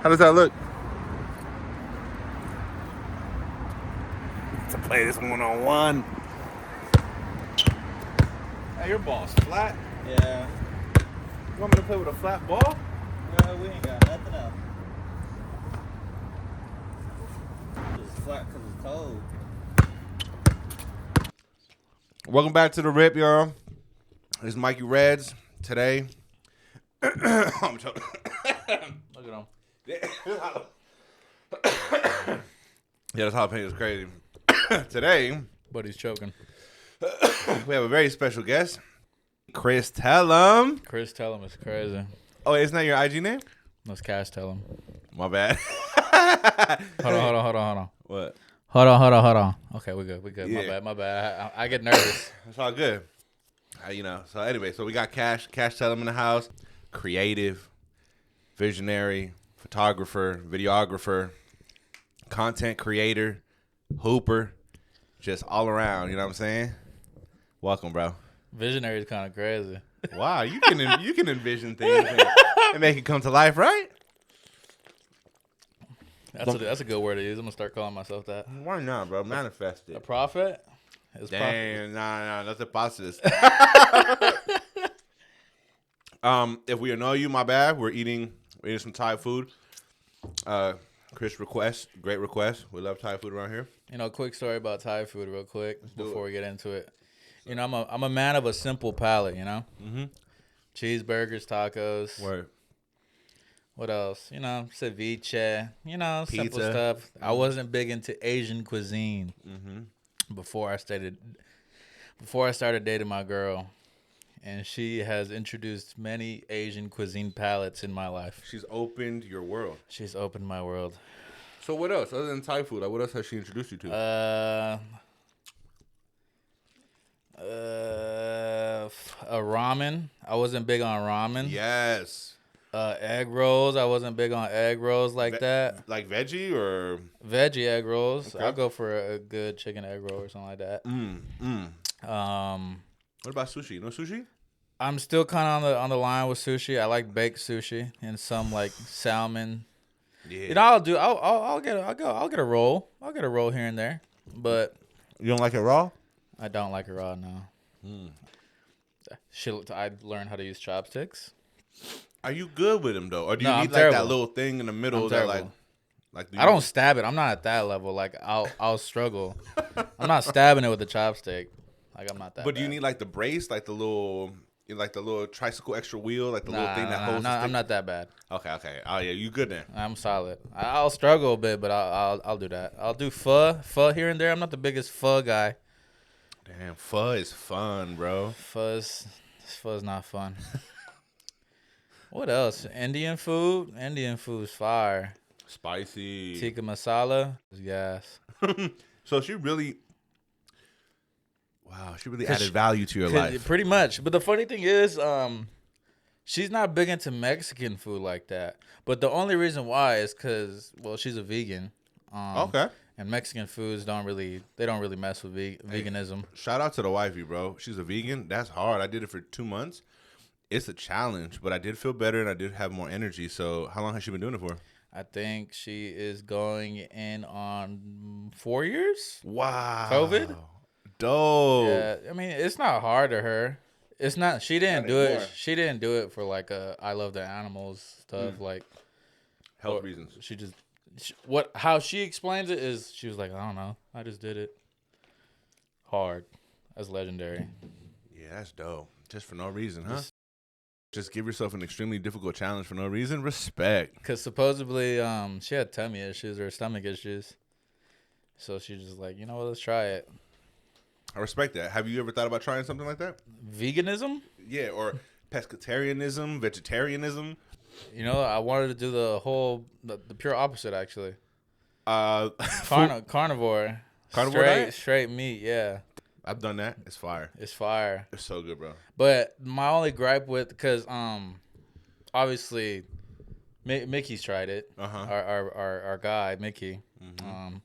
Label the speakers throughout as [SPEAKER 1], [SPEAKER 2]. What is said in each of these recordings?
[SPEAKER 1] How does that look? To play this one-on-one. Hey, your ball's flat.
[SPEAKER 2] Yeah.
[SPEAKER 1] You want me to play with a flat ball?
[SPEAKER 2] No, we ain't got nothing else. It's flat because it's cold.
[SPEAKER 1] Welcome back to the Rip, y'all. It's Mikey Reds. Today, I'm choking.
[SPEAKER 2] Look at him.
[SPEAKER 1] Yeah, this jalapeno is crazy. Today,
[SPEAKER 2] But he's choking.
[SPEAKER 1] we have a very special guest, Cashtelum.
[SPEAKER 2] Cashtelum is crazy.
[SPEAKER 1] Oh, isn't that your IG name?
[SPEAKER 2] Let's Cashtelum.
[SPEAKER 1] My bad.
[SPEAKER 2] Hold on.
[SPEAKER 1] What?
[SPEAKER 2] Hold on. Okay, we good.
[SPEAKER 1] Yeah.
[SPEAKER 2] My bad. I get nervous.
[SPEAKER 1] It's all good. So anyway, so we got Cashtelum in the house. Creative, visionary, photographer, videographer, content creator, hooper, just all around. You know what I'm saying? Welcome, bro.
[SPEAKER 2] Visionary is kind of crazy.
[SPEAKER 1] Wow, you can envision things and make it come to life, right?
[SPEAKER 2] That's a good word to use. I'm gonna start calling myself that.
[SPEAKER 1] Why not, bro? Manifest
[SPEAKER 2] A
[SPEAKER 1] it.
[SPEAKER 2] prophet?
[SPEAKER 1] Dang, nah, that's a positive. If we annoy you, my bad. We're eating some Thai food. Chris great request. We love Thai food around here.
[SPEAKER 2] You know, quick story about Thai food, real quick,
[SPEAKER 1] do
[SPEAKER 2] before
[SPEAKER 1] it.
[SPEAKER 2] we get into it. You know, I'm a man of a simple palate. You know,
[SPEAKER 1] Mm-hmm.
[SPEAKER 2] cheeseburgers, tacos.
[SPEAKER 1] Word.
[SPEAKER 2] What else? You know, ceviche. You know, simple
[SPEAKER 1] Pizza.
[SPEAKER 2] stuff. I wasn't big into Asian cuisine
[SPEAKER 1] Mm-hmm.
[SPEAKER 2] before I started dating my girl, and she has introduced many Asian cuisine palettes in my life.
[SPEAKER 1] She's opened your world.
[SPEAKER 2] She's opened my world.
[SPEAKER 1] So what else other than Thai food? Like, what else has she introduced you to?
[SPEAKER 2] A ramen. I wasn't big on ramen.
[SPEAKER 1] Yes.
[SPEAKER 2] Egg rolls. I wasn't big on egg rolls like that.
[SPEAKER 1] Like veggie or
[SPEAKER 2] Veggie egg rolls.
[SPEAKER 1] Okay.
[SPEAKER 2] I'll go for a good chicken egg roll or something like that.
[SPEAKER 1] What about sushi? You know sushi?
[SPEAKER 2] I'm still kind of on the line with sushi. I like baked sushi and some like salmon.
[SPEAKER 1] Yeah.
[SPEAKER 2] You know, I'll get a roll. I'll get a roll here and there, but
[SPEAKER 1] You don't like it raw?
[SPEAKER 2] I don't like it raw now. I learned how to use chopsticks.
[SPEAKER 1] Are you good with them though, or do you
[SPEAKER 2] No, I'm
[SPEAKER 1] need like that
[SPEAKER 2] terrible.
[SPEAKER 1] little thing in the middle
[SPEAKER 2] I'm
[SPEAKER 1] that
[SPEAKER 2] terrible.
[SPEAKER 1] like?
[SPEAKER 2] I don't stab it. I'm not at that level. Like I'll struggle. I'm not stabbing it with a chopstick. Like I'm not that.
[SPEAKER 1] But do you
[SPEAKER 2] bad.
[SPEAKER 1] need like the brace, like the little tricycle extra wheel, like the little thing that holds?
[SPEAKER 2] Nah,
[SPEAKER 1] the
[SPEAKER 2] I'm
[SPEAKER 1] stick?
[SPEAKER 2] not that bad.
[SPEAKER 1] Okay. Oh yeah, you good then?
[SPEAKER 2] I'm solid. I'll struggle a bit, but I'll do that. I'll do pho here and there. I'm not the biggest pho guy.
[SPEAKER 1] Damn, pho is fun, bro.
[SPEAKER 2] Pho's not fun. What else? Indian food. Indian food's fire.
[SPEAKER 1] Spicy.
[SPEAKER 2] Tikka masala is gas.
[SPEAKER 1] So she really added value to your life.
[SPEAKER 2] Pretty much. But the funny thing is, she's not big into Mexican food like that. But the only reason why is because, well, she's a vegan.
[SPEAKER 1] Okay.
[SPEAKER 2] And Mexican foods don't really mess with veganism.
[SPEAKER 1] Shout out to the wifey, bro. She's a vegan. That's hard. I did it for 2 months. It's a challenge, but I did feel better and I did have more energy. So how long has she been doing it for?
[SPEAKER 2] I think she is going in on 4 years.
[SPEAKER 1] Wow.
[SPEAKER 2] COVID?
[SPEAKER 1] Dope.
[SPEAKER 2] Yeah, I mean, it's not hard to her. It's not. She didn't do
[SPEAKER 1] anymore.
[SPEAKER 2] it. She didn't do it for like I love the animals stuff. Like
[SPEAKER 1] Health reasons.
[SPEAKER 2] She just how she explains it is she was like, I don't know. I just did it. Hard. That's legendary.
[SPEAKER 1] Yeah, that's dope. Just for no reason, huh? Just give yourself an extremely difficult challenge for no reason. Respect.
[SPEAKER 2] Because supposedly she had tummy issues or stomach issues. So she's just like, you know what, let's try it.
[SPEAKER 1] I respect that. Have you ever thought about trying something like that?
[SPEAKER 2] Veganism?
[SPEAKER 1] Yeah, or pescatarianism, vegetarianism.
[SPEAKER 2] You know, I wanted to do the pure opposite, actually.
[SPEAKER 1] Carnivore.
[SPEAKER 2] Carnivore
[SPEAKER 1] diet?
[SPEAKER 2] Straight meat, yeah.
[SPEAKER 1] I've done that. It's fire.
[SPEAKER 2] It's fire.
[SPEAKER 1] It's so good, bro.
[SPEAKER 2] But my only gripe with, because obviously Mickey's tried it.
[SPEAKER 1] Uh-huh.
[SPEAKER 2] Our guy Mickey.
[SPEAKER 1] Mm-hmm.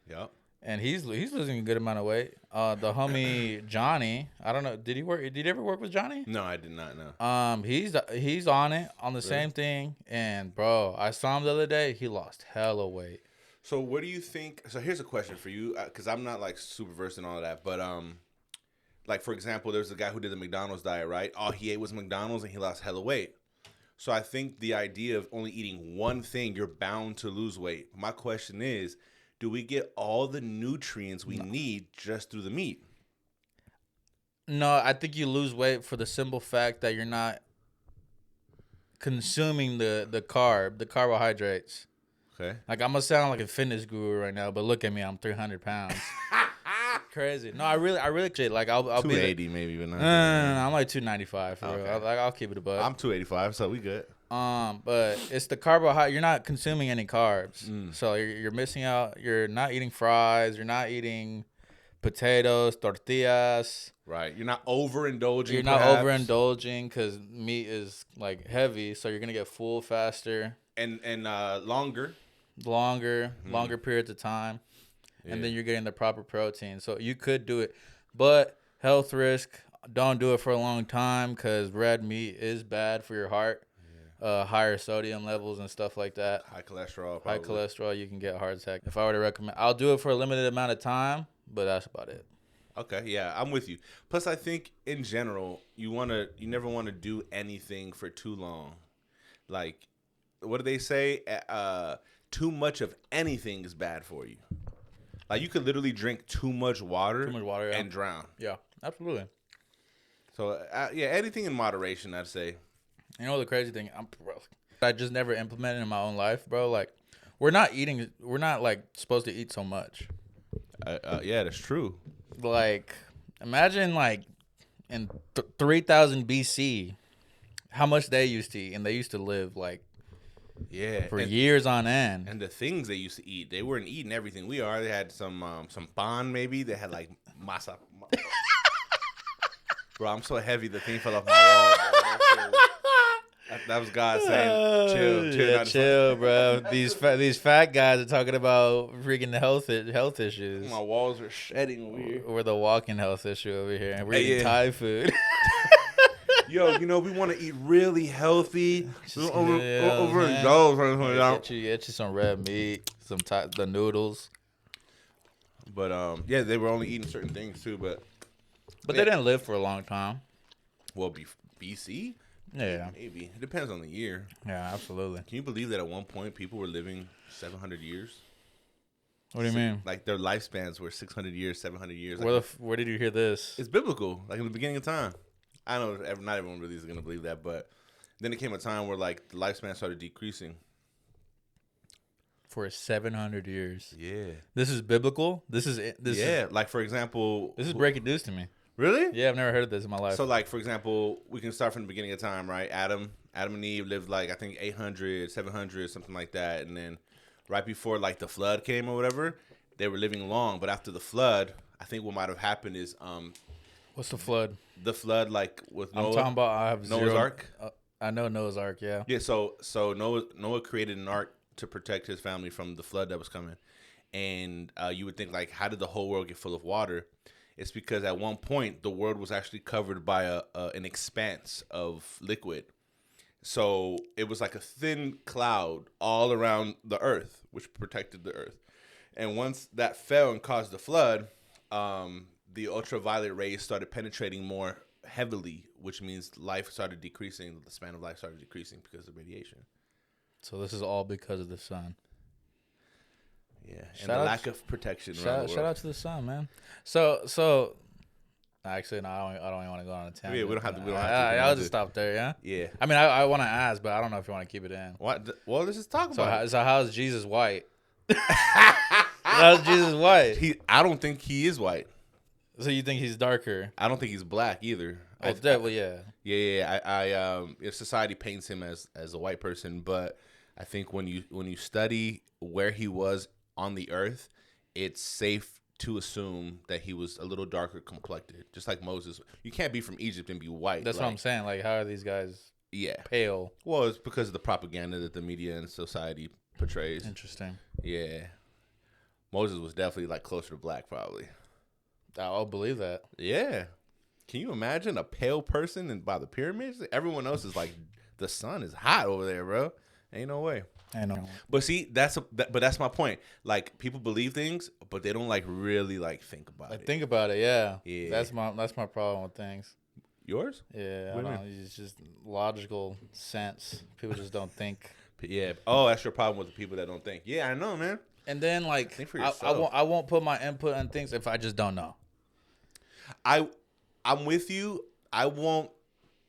[SPEAKER 1] Yep.
[SPEAKER 2] and he's losing a good amount of weight. The homie Johnny, I don't know. Did you ever work with Johnny?
[SPEAKER 1] No, I did not know.
[SPEAKER 2] He's on it on the
[SPEAKER 1] Really?
[SPEAKER 2] same thing. And bro, I saw him the other day. He lost hella weight.
[SPEAKER 1] So what do you think? So here's a question for you, because I'm not like super versed in all of that, but like for example, there's a guy who did the McDonald's diet, right? All he ate was McDonald's, and he lost hella weight. So I think the idea of only eating one thing, you're bound to lose weight. My question is, do we get all the nutrients we need just through the meat?
[SPEAKER 2] No, I think you lose weight for the simple fact that you're not consuming the carbohydrates.
[SPEAKER 1] Okay.
[SPEAKER 2] Like, I'm gonna sound like a fitness guru right now, but look at me, I'm 300 pounds. Crazy. No, I really shit. Like, I'll be
[SPEAKER 1] 280 maybe, but not.
[SPEAKER 2] no, I'm like 295 for real.
[SPEAKER 1] Okay.
[SPEAKER 2] I'll keep it a buck.
[SPEAKER 1] I'm 285, so we good.
[SPEAKER 2] But it's the carbohydrate. You're not consuming any carbs, so you're missing out. You're not eating fries. You're not eating potatoes, tortillas.
[SPEAKER 1] Right. You're not overindulging.
[SPEAKER 2] You're not overindulging because meat is like heavy, so you're gonna get full faster
[SPEAKER 1] and longer
[SPEAKER 2] periods of time,
[SPEAKER 1] Yeah.
[SPEAKER 2] and then you're getting the proper protein. So you could do it, but health risk. Don't do it for a long time because red meat is bad for your heart. Higher sodium levels and stuff like that.
[SPEAKER 1] High cholesterol.
[SPEAKER 2] High cholesterol, you can get a heart attack. If I were to recommend, I'll do it for a limited amount of time, but that's about it.
[SPEAKER 1] Okay, yeah, I'm with you. Plus, I think in general, you never want to do anything for too long. Like, what do they say? Too much of anything is bad for you. Like, you could literally drink too much water,
[SPEAKER 2] Yeah.
[SPEAKER 1] and drown.
[SPEAKER 2] Yeah, absolutely.
[SPEAKER 1] So, yeah, anything in moderation, I'd say.
[SPEAKER 2] You know the crazy thing? I just never implemented in my own life, bro. Like, we're not like supposed to eat so much.
[SPEAKER 1] Yeah, that's true.
[SPEAKER 2] Like, imagine like in 3000 BC, how much they used to eat, and they used to live like for years on end.
[SPEAKER 1] And the things they used to eat, they weren't eating everything we are. They had some pan maybe. They had like masa. Bro, I'm so heavy. The thing fell off my wall. Bro. That was God saying, "Chill,
[SPEAKER 2] Yeah, chill, bro." These fat guys are talking about freaking health issues.
[SPEAKER 1] My walls are shedding weird.
[SPEAKER 2] We're the walking health issue over here, and we're eating Thai food.
[SPEAKER 1] Yo, we want to eat really healthy.
[SPEAKER 2] Get you some red meat, the noodles.
[SPEAKER 1] But yeah, they were only eating certain things too. But
[SPEAKER 2] they didn't live for a long time.
[SPEAKER 1] Well, BC.
[SPEAKER 2] Yeah.
[SPEAKER 1] Maybe. It depends on the year.
[SPEAKER 2] Yeah, absolutely.
[SPEAKER 1] Can you believe that at one point people were living 700 years?
[SPEAKER 2] What do you mean?
[SPEAKER 1] Like their lifespans were 600 years, 700 years.
[SPEAKER 2] Where did you hear this?
[SPEAKER 1] It's biblical. Like in the beginning of time. I know not everyone really is going to believe that, but then it came a time where like the lifespan started decreasing.
[SPEAKER 2] For 700 years.
[SPEAKER 1] Yeah.
[SPEAKER 2] This is biblical?
[SPEAKER 1] Like for example.
[SPEAKER 2] This is breaking news to me.
[SPEAKER 1] Really?
[SPEAKER 2] Yeah, I've never heard of this in my life.
[SPEAKER 1] So, like, for example, we can start from the beginning of time, right? Adam and Eve lived, like, I think 800, 700, something like that. And then right before, like, the flood came or whatever, they were living long. But after the flood, I think what might have happened is...
[SPEAKER 2] What's the flood?
[SPEAKER 1] The flood, like, with Noah.
[SPEAKER 2] I'm talking about I have
[SPEAKER 1] Noah's Ark?
[SPEAKER 2] I know Noah's Ark, yeah.
[SPEAKER 1] Yeah, so Noah created an ark to protect his family from the flood that was coming. And you would think, like, how did the whole world get full of water? It's because at one point the world was actually covered by an expanse of liquid. So it was like a thin cloud all around the earth, which protected the earth. And once that fell and caused the flood, the ultraviolet rays started penetrating more heavily, which means life started decreasing. The span of life started decreasing because of radiation.
[SPEAKER 2] So this is all because of the sun.
[SPEAKER 1] Yeah, and the lack of protection.
[SPEAKER 2] Shout out to the sun, man. So, actually, no, I don't even want to go on a tangent.
[SPEAKER 1] Yeah, we don't have to.
[SPEAKER 2] I'll just stop there. Yeah.
[SPEAKER 1] Yeah.
[SPEAKER 2] I mean, I want to ask, but I don't know if you want to keep it in.
[SPEAKER 1] What? Well, let's just talk about it.
[SPEAKER 2] So how's Jesus white? How's Jesus white?
[SPEAKER 1] I don't think he is white.
[SPEAKER 2] So you think he's darker?
[SPEAKER 1] I don't think he's black either.
[SPEAKER 2] Oh, definitely, yeah.
[SPEAKER 1] Yeah. If society paints him as a white person, but I think when you study where he was on the earth, it's safe to assume that he was a little darker complected, just like Moses. You can't be from Egypt and be white.
[SPEAKER 2] That's what I'm saying. Like, how are these guys pale?
[SPEAKER 1] Well, it's because of the propaganda that the media and society portrays.
[SPEAKER 2] Interesting.
[SPEAKER 1] Yeah. Moses was definitely like closer to black, probably.
[SPEAKER 2] I'll believe that.
[SPEAKER 1] Yeah. Can you imagine a pale person by the pyramids? Everyone else is like, the sun is hot over there, bro. Ain't no way.
[SPEAKER 2] I know.
[SPEAKER 1] But see, that's my point. Like, people believe things, but they don't like really like think about it.
[SPEAKER 2] Think about it. Yeah.
[SPEAKER 1] Yeah.
[SPEAKER 2] That's my problem with things.
[SPEAKER 1] Yours?
[SPEAKER 2] Yeah. I don't know. It's just logical sense. People just don't think.
[SPEAKER 1] Yeah. Oh, that's your problem with the people that don't think. Yeah, I know, man.
[SPEAKER 2] And then like
[SPEAKER 1] Think for
[SPEAKER 2] I
[SPEAKER 1] yourself.
[SPEAKER 2] I won't put my input on things if I just don't know.
[SPEAKER 1] I'm with you. I won't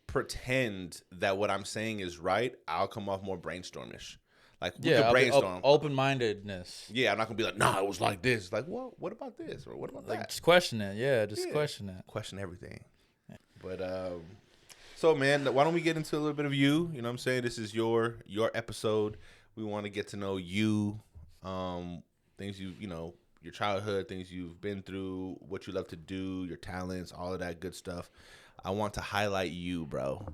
[SPEAKER 1] pretend that what I'm saying is right. I'll come off more brainstormish. Like, we could brainstorm.
[SPEAKER 2] Open-mindedness.
[SPEAKER 1] Yeah, I'm not going to be like, nah, it was like this. Like, well, what about this? Or what about
[SPEAKER 2] Like,
[SPEAKER 1] that?
[SPEAKER 2] just question it. Yeah, just question it.
[SPEAKER 1] Question everything. But, so, man, why don't we get into a little bit of you? You know what I'm saying? This is your episode. We want to get to know you, things you know, your childhood, things you've been through, what you love to do, your talents, all of that good stuff. I want to highlight you, bro.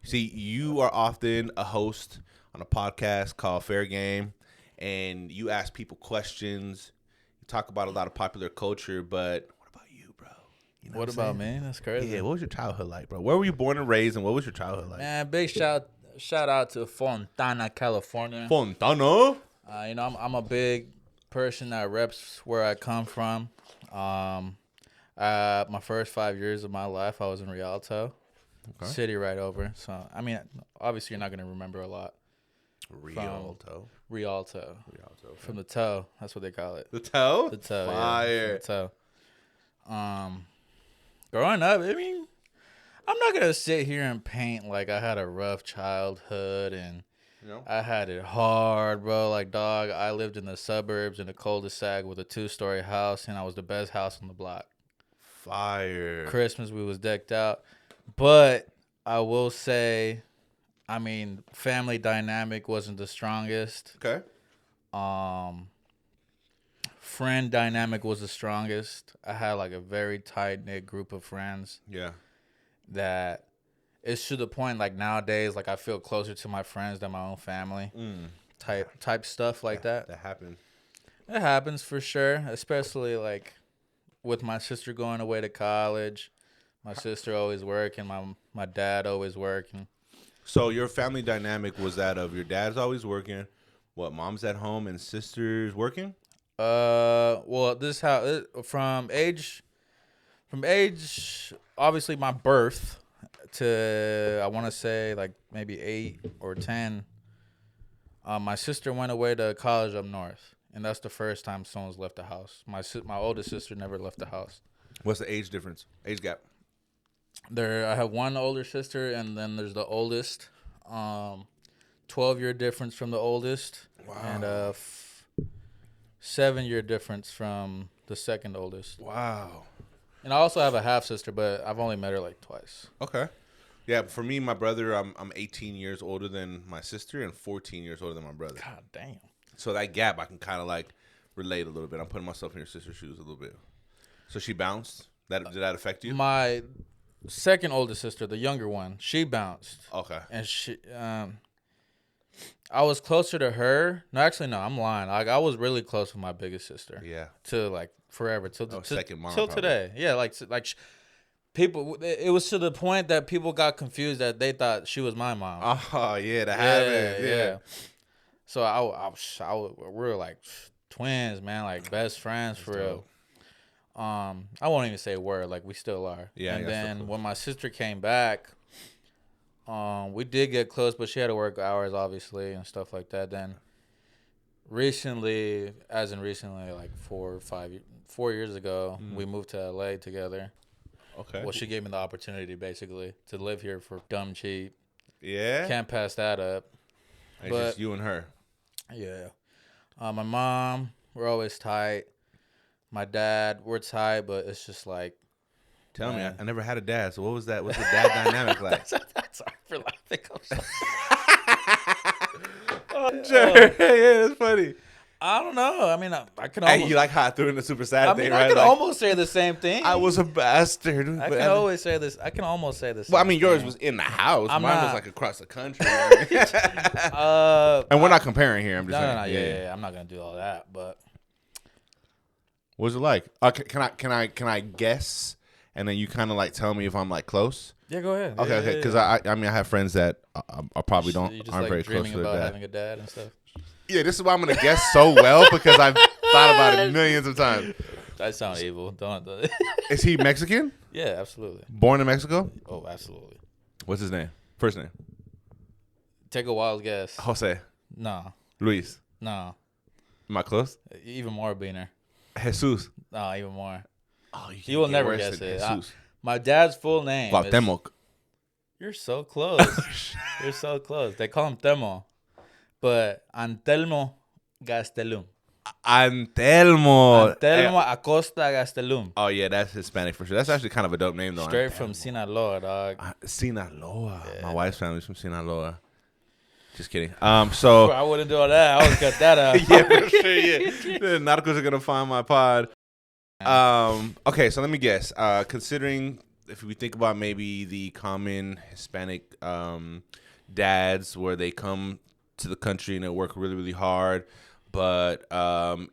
[SPEAKER 1] See, you are often a host on a podcast called Fair Game, and you ask people questions. You talk about a lot of popular culture, but what about you, bro? You know
[SPEAKER 2] What about me? That's crazy.
[SPEAKER 1] Yeah, what was your childhood like, bro? Where were you born and raised, and what was your childhood like?
[SPEAKER 2] Man, big shout out to Fontana, California.
[SPEAKER 1] Fontana?
[SPEAKER 2] You know, I'm a big person that reps where I come from. My first 5 years of my life, I was in Rialto, city right over. So, I mean, obviously, you're not going to remember a lot.
[SPEAKER 1] Rialto.
[SPEAKER 2] Rialto.
[SPEAKER 1] Okay.
[SPEAKER 2] From the toe. That's what they call it.
[SPEAKER 1] The toe?
[SPEAKER 2] The toe.
[SPEAKER 1] Fire.
[SPEAKER 2] Yeah, the toe. Growing up, I mean, I'm not going to sit here and paint like I had a rough childhood and I had it hard, bro. Like, dog, I lived in the suburbs in a cul-de-sac with a 2-story house, and I was the best house on the block.
[SPEAKER 1] Fire.
[SPEAKER 2] Christmas, we was decked out. But I will say, I mean, family dynamic wasn't the strongest.
[SPEAKER 1] Okay.
[SPEAKER 2] Friend dynamic was the strongest. I had like a very tight-knit group of friends.
[SPEAKER 1] Yeah.
[SPEAKER 2] That it's to the point like nowadays, like I feel closer to my friends than my own family. Type stuff like that.
[SPEAKER 1] That happened.
[SPEAKER 2] It happens for sure, especially like with my sister going away to college. My sister always working. My dad always working.
[SPEAKER 1] So your family dynamic was that of your dad's always working, what, mom's at home and sister's working?
[SPEAKER 2] Well, this how from age, obviously my birth to I want to say like maybe 8 or 10. My sister went away to college up north, and that's the first time someone's left the house. My oldest sister never left the house.
[SPEAKER 1] What's the age difference? Age gap?
[SPEAKER 2] I have one older sister, and then there's the oldest. 12-year difference from the oldest.
[SPEAKER 1] Wow.
[SPEAKER 2] And 7-year difference from the second oldest.
[SPEAKER 1] Wow.
[SPEAKER 2] And I also have a half sister, but I've only met her like twice.
[SPEAKER 1] Okay. Yeah, for me, my brother, I'm 18 years older than my sister and 14 years older than my brother.
[SPEAKER 2] God damn.
[SPEAKER 1] So that gap, I can kind of like relate a little bit. I'm putting myself in your sister's shoes a little bit. So she bounced. Did that affect you?
[SPEAKER 2] My second oldest sister, the younger one, she bounced.
[SPEAKER 1] Okay.
[SPEAKER 2] And I was closer to her. No, actually, no, I'm lying. Like I was really close with my biggest sister.
[SPEAKER 1] Yeah.
[SPEAKER 2] To like forever,
[SPEAKER 1] second mom,
[SPEAKER 2] till
[SPEAKER 1] probably.
[SPEAKER 2] today. Yeah, like people. It was to the point that people got confused that they thought she was my mom.
[SPEAKER 1] Oh yeah, that happened. Yeah.
[SPEAKER 2] So we were like twins, man, like best friends for real. I won't even say word, like we still are.
[SPEAKER 1] Yeah.
[SPEAKER 2] And then when my sister came back, we did get close, but she had to work hours, obviously, and stuff like that. Then recently, like 4 years ago, we moved to LA together.
[SPEAKER 1] Okay.
[SPEAKER 2] Well, she gave me the opportunity, basically, to live here for dumb cheap.
[SPEAKER 1] Yeah.
[SPEAKER 2] Can't pass that up.
[SPEAKER 1] It's just you and her.
[SPEAKER 2] Yeah. My mom, we're always tight. My dad, we're tight, but it's just like.
[SPEAKER 1] Tell me, I never had a dad, so what was that? What's the dad dynamic like?
[SPEAKER 2] Sorry for laughing.
[SPEAKER 1] Sure. Yeah, that's funny.
[SPEAKER 2] I don't know. I mean, I can almost.
[SPEAKER 1] Hey, you like how I threw in the super sad thing, right?
[SPEAKER 2] I can
[SPEAKER 1] like,
[SPEAKER 2] almost say the same thing.
[SPEAKER 1] I was a bastard.
[SPEAKER 2] I can always say this. I can almost say this.
[SPEAKER 1] Well, I mean, yours was in the house. Mine was
[SPEAKER 2] not.
[SPEAKER 1] like across the country.
[SPEAKER 2] And
[SPEAKER 1] we're not comparing here. I'm just saying.
[SPEAKER 2] No. Yeah. I'm not gonna do all that, but
[SPEAKER 1] What was it like? Can I guess? And then you kind of like tell me if I'm like close.
[SPEAKER 2] Yeah, go ahead.
[SPEAKER 1] Okay. Because I mean I have friends that I probably
[SPEAKER 2] You
[SPEAKER 1] aren't
[SPEAKER 2] like
[SPEAKER 1] very close
[SPEAKER 2] dreaming
[SPEAKER 1] to their
[SPEAKER 2] about
[SPEAKER 1] dad.
[SPEAKER 2] having a dad and stuff.
[SPEAKER 1] Yeah, this is why I'm gonna guess so well because I've thought about it millions of times.
[SPEAKER 2] That sounds evil. Don't.
[SPEAKER 1] Is he Mexican?
[SPEAKER 2] Yeah, absolutely.
[SPEAKER 1] Born in Mexico?
[SPEAKER 2] Oh, absolutely.
[SPEAKER 1] What's his name? First name?
[SPEAKER 2] Take a wild guess.
[SPEAKER 1] Jose.
[SPEAKER 2] No,
[SPEAKER 1] Luis.
[SPEAKER 2] no.
[SPEAKER 1] Am I close?
[SPEAKER 2] Even more beaner.
[SPEAKER 1] Jesus.
[SPEAKER 2] No, even more.
[SPEAKER 1] Oh,
[SPEAKER 2] You will never guess it. My dad's full name is...
[SPEAKER 1] Cuauhtemoc.
[SPEAKER 2] You're so close. You're so close. They call him Temo. But Antelmo Gastelum.
[SPEAKER 1] Antelmo.
[SPEAKER 2] Antelmo Acosta Gastelum.
[SPEAKER 1] Oh, yeah, that's Hispanic for sure. That's actually kind of a dope name, though.
[SPEAKER 2] Straight
[SPEAKER 1] Antelmo.
[SPEAKER 2] from Sinaloa, dog.
[SPEAKER 1] Sinaloa.
[SPEAKER 2] Yeah.
[SPEAKER 1] My wife's family's from Sinaloa. Just kidding.
[SPEAKER 2] So I wouldn't do all that. I would cut that out.
[SPEAKER 1] Yeah, for sure. Yeah, the narcos are gonna find my pod. Okay, so let me guess. Considering if we think about maybe the common Hispanic dads, where they come to the country and they work really, really hard, but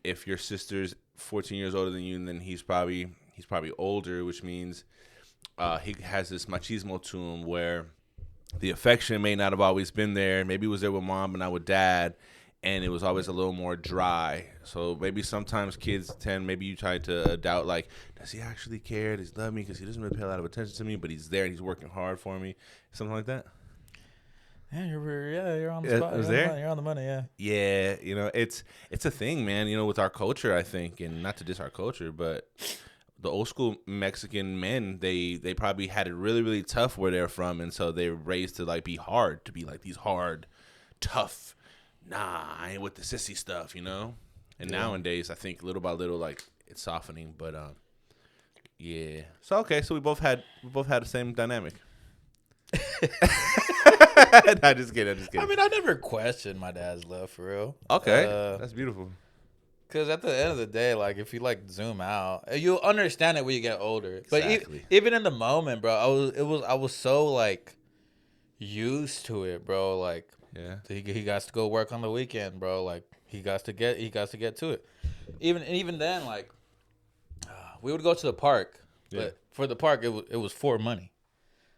[SPEAKER 1] if your sister's 14 years older than you, then he's probably older, which means he has this machismo to him where the affection may not have always been there. Maybe it was there with mom, but not with dad, and it was always a little more dry. So maybe sometimes kids maybe you try to doubt, like, does he actually care? Does he love me? Because he doesn't really pay a lot of attention to me, but he's there and he's working hard for me. Something like that.
[SPEAKER 2] Yeah, you're on the spot. You're on the money, yeah.
[SPEAKER 1] Yeah, it's a thing, man, with our culture, I think, and not to diss our culture, but the old school Mexican men, they probably had it really, really tough where they're from, and so they were raised to like be hard, to be like these hard, tough. Nah, I ain't with the sissy stuff, And nowadays, I think little by little, like it's softening, but yeah. So okay, so we both had the same dynamic. I'm just kidding.
[SPEAKER 2] I mean, I never questioned my dad's love for real.
[SPEAKER 1] Okay, that's beautiful.
[SPEAKER 2] Because at the end of the day, like, if you, like, zoom out, you'll understand it when you get older.
[SPEAKER 1] Exactly.
[SPEAKER 2] But even in the moment, bro, I was so, like, used to it, bro. Like,
[SPEAKER 1] yeah,
[SPEAKER 2] he got to go work on the weekend, bro. Like, he got to get to it. Even then, like, we would go to the park.
[SPEAKER 1] Yeah.
[SPEAKER 2] But for the park, it was for money.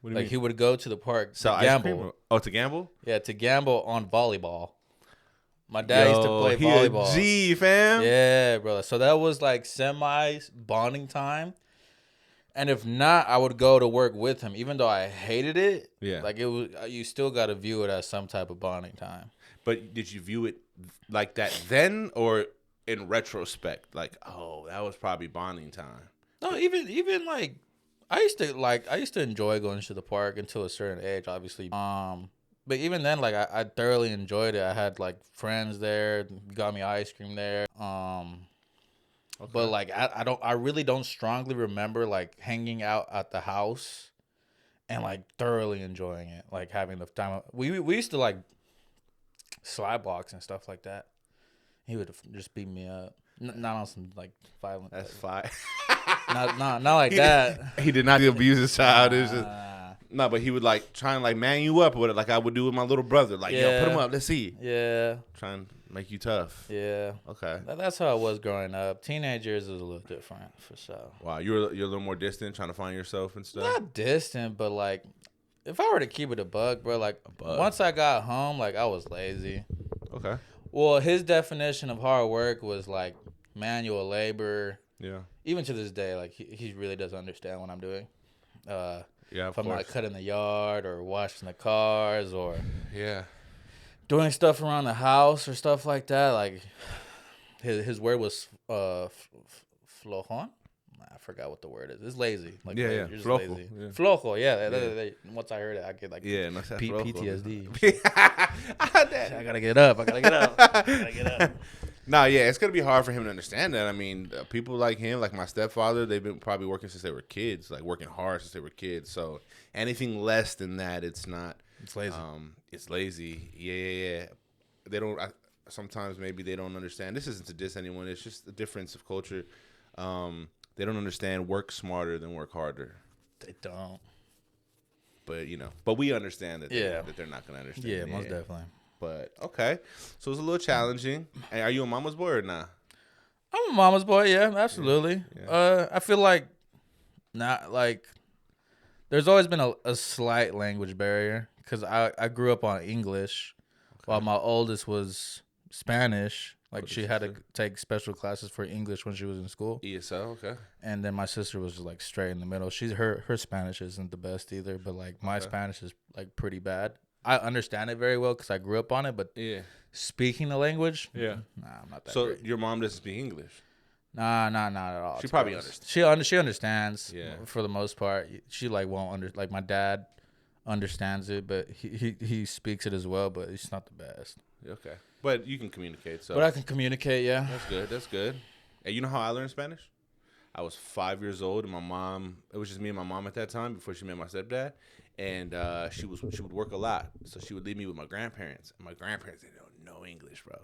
[SPEAKER 1] What do you
[SPEAKER 2] Like,
[SPEAKER 1] mean?
[SPEAKER 2] he would go to the park to
[SPEAKER 1] Ice
[SPEAKER 2] gamble.
[SPEAKER 1] cream? Oh, to gamble?
[SPEAKER 2] Yeah, to gamble on volleyball. My dad used to play volleyball.
[SPEAKER 1] G, fam.
[SPEAKER 2] Yeah, brother. So that was like semi bonding time. And if not, I would go to work with him, even though I hated it.
[SPEAKER 1] Yeah.
[SPEAKER 2] Like, it was, you still got to view it as some type of bonding time.
[SPEAKER 1] But did you view it like that then, or in retrospect, like, oh, that was probably bonding time?
[SPEAKER 2] No, even like I used to enjoy going to the park until a certain age, obviously. But even then, like, I thoroughly enjoyed it. I had like friends there, got me ice cream there.
[SPEAKER 1] Okay.
[SPEAKER 2] But like I really don't strongly remember like hanging out at the house and like thoroughly enjoying it, like having the time. We used to like slide box and stuff like that. He would just beat me up, not on some like violent.
[SPEAKER 1] That's fine.
[SPEAKER 2] not like that.
[SPEAKER 1] He did not abuse his child. It was just, no, but he would like try and like man you up with it, like I would do with my little brother. Like, yo, put him up. Let's see.
[SPEAKER 2] Yeah.
[SPEAKER 1] Try and make you tough.
[SPEAKER 2] Yeah.
[SPEAKER 1] Okay.
[SPEAKER 2] That's how it was growing up. Teenagers was a little different for sure.
[SPEAKER 1] Wow, you're a little more distant, trying to find yourself and stuff.
[SPEAKER 2] Not distant, but like, if I were to keep it a bug, bro, like once I got home, like I was lazy.
[SPEAKER 1] Okay.
[SPEAKER 2] Well, his definition of hard work was like manual labor.
[SPEAKER 1] Yeah.
[SPEAKER 2] Even to this day, like he really doesn't understand what I'm doing.
[SPEAKER 1] Yeah,
[SPEAKER 2] if I'm like cutting the yard or washing the cars or
[SPEAKER 1] yeah,
[SPEAKER 2] doing stuff around the house or stuff like that, like his word was flojon. I forgot what the word is. It's lazy. Like,
[SPEAKER 1] yeah,
[SPEAKER 2] you're just
[SPEAKER 1] flojo.
[SPEAKER 2] lazy.
[SPEAKER 1] Yeah.
[SPEAKER 2] Flojo, yeah. Once I heard it, I get like PTSD. I gotta get up.
[SPEAKER 1] Nah, yeah, it's gonna be hard for him to understand that. I mean, people like him, like my stepfather, they've been probably working since they were kids, like working hard since they were kids. So anything less than that, it's not.
[SPEAKER 2] It's lazy.
[SPEAKER 1] It's lazy. Yeah. They don't. Sometimes maybe they don't understand. This isn't to diss anyone. It's just a difference of culture. They don't understand work smarter than work harder.
[SPEAKER 2] They don't.
[SPEAKER 1] But we understand that.
[SPEAKER 2] Yeah.
[SPEAKER 1] That they're not gonna understand.
[SPEAKER 2] Yeah, most definitely.
[SPEAKER 1] But okay, so it's a little challenging. Hey, are you a mama's boy or not?
[SPEAKER 2] I'm a mama's boy. Yeah, absolutely.
[SPEAKER 1] Yeah.
[SPEAKER 2] I feel like not like there's always been a slight language barrier because I grew up on English, while my oldest was Spanish. Like she had to take special classes for English when she was in school.
[SPEAKER 1] ESL, okay.
[SPEAKER 2] And then my sister was just like straight in the middle. Her Spanish isn't the best either, but like my Spanish is like pretty bad. I understand it very well because I grew up on it, but speaking the language, nah, I'm not that.
[SPEAKER 1] So
[SPEAKER 2] great.
[SPEAKER 1] your mom doesn't speak English?
[SPEAKER 2] Nah, not at all.
[SPEAKER 1] She probably understands.
[SPEAKER 2] She understands.
[SPEAKER 1] Yeah.
[SPEAKER 2] For the most part, she like won't like my dad understands it, but he speaks it as well, but it's not the best.
[SPEAKER 1] Okay, but you can communicate. So,
[SPEAKER 2] but I can communicate. Yeah,
[SPEAKER 1] that's good. That's good. And you know how I learned Spanish? I was 5 years old, and my mom. It was just me and my mom at that time before she met my stepdad, and she would work a lot, so she would leave me with my grandparents. And my grandparents didn't know no English, bro.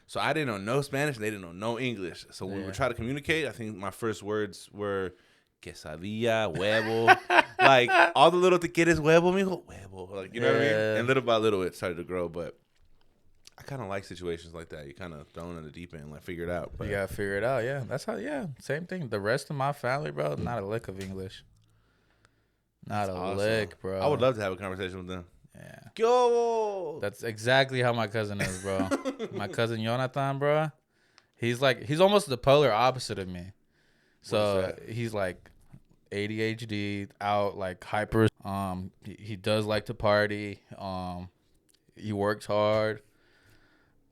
[SPEAKER 1] So I didn't know no Spanish, and they didn't know no English. So when we would try to communicate, I think my first words were quesadilla, huevo, like all the little te quieres huevo, mijo, huevo, like you know what I mean. And little by little, it started to grow, but. I kind of like situations like that. You kind of thrown in the deep end, like figure it out. But.
[SPEAKER 2] You gotta figure it out. Yeah, that's how. Yeah, same thing. The rest of my family, bro, not a lick of English. Not a lick, bro.
[SPEAKER 1] I would love to have a conversation with them.
[SPEAKER 2] Yeah.
[SPEAKER 1] Yo.
[SPEAKER 2] That's exactly how my cousin is, bro. My cousin Jonathan, bro. He's almost the polar opposite of me. So he's like ADHD, out like hyper. He does like to party. He works hard.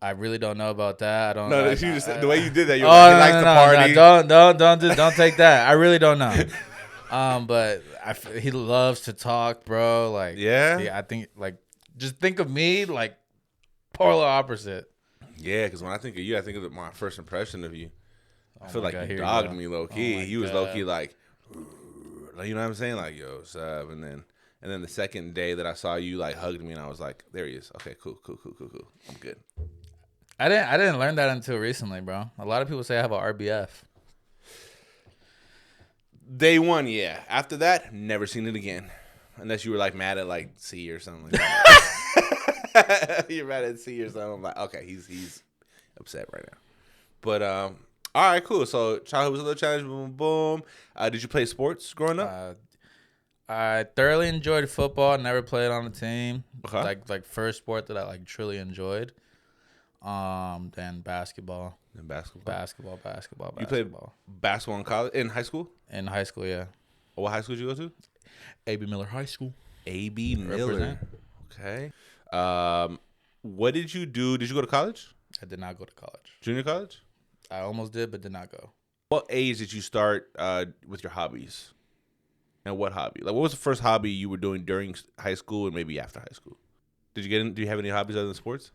[SPEAKER 2] I really don't know about that. I don't.
[SPEAKER 1] No,
[SPEAKER 2] like,
[SPEAKER 1] the way you did that, you're like, he likes to party.
[SPEAKER 2] No, don't take that. I really don't know. But he loves to talk, bro. Like, yeah, I think like just think of me like polar opposite.
[SPEAKER 1] Yeah, because when I think of you, I think of my first impression of you. I feel like
[SPEAKER 2] God,
[SPEAKER 1] you dogged me low key. He was low key like, you know what I'm saying? Like, yo, what's up? And then the second day that I saw you, like hugged me, and I was like, there he is. Okay, cool. I'm good.
[SPEAKER 2] I didn't learn that until recently, bro. A lot of people say I have a RBF.
[SPEAKER 1] Day one, yeah. After that, never seen it again. Unless you were like mad at like C or something like that. You're mad at C or something. I'm like, okay, he's upset right now. But all right, cool. So childhood was a little challenge. Boom, boom. Did you play sports growing up?
[SPEAKER 2] I thoroughly enjoyed football. Never played on a team.
[SPEAKER 1] Okay.
[SPEAKER 2] Like first sport that I like truly enjoyed. Then basketball. Basketball.
[SPEAKER 1] You played basketball in college, in high school?
[SPEAKER 2] In high school, yeah.
[SPEAKER 1] What high school did you go to?
[SPEAKER 2] A.B. Miller High School.
[SPEAKER 1] A.B. Miller.
[SPEAKER 2] Represent.
[SPEAKER 1] Okay. What did you do? Did you go to college?
[SPEAKER 2] I did not go to college.
[SPEAKER 1] Junior college?
[SPEAKER 2] I almost did, but did not go.
[SPEAKER 1] What age did you start with your hobbies? And what hobby? Like, what was the first hobby you were doing during high school and maybe after high school? Do you have any hobbies other than sports?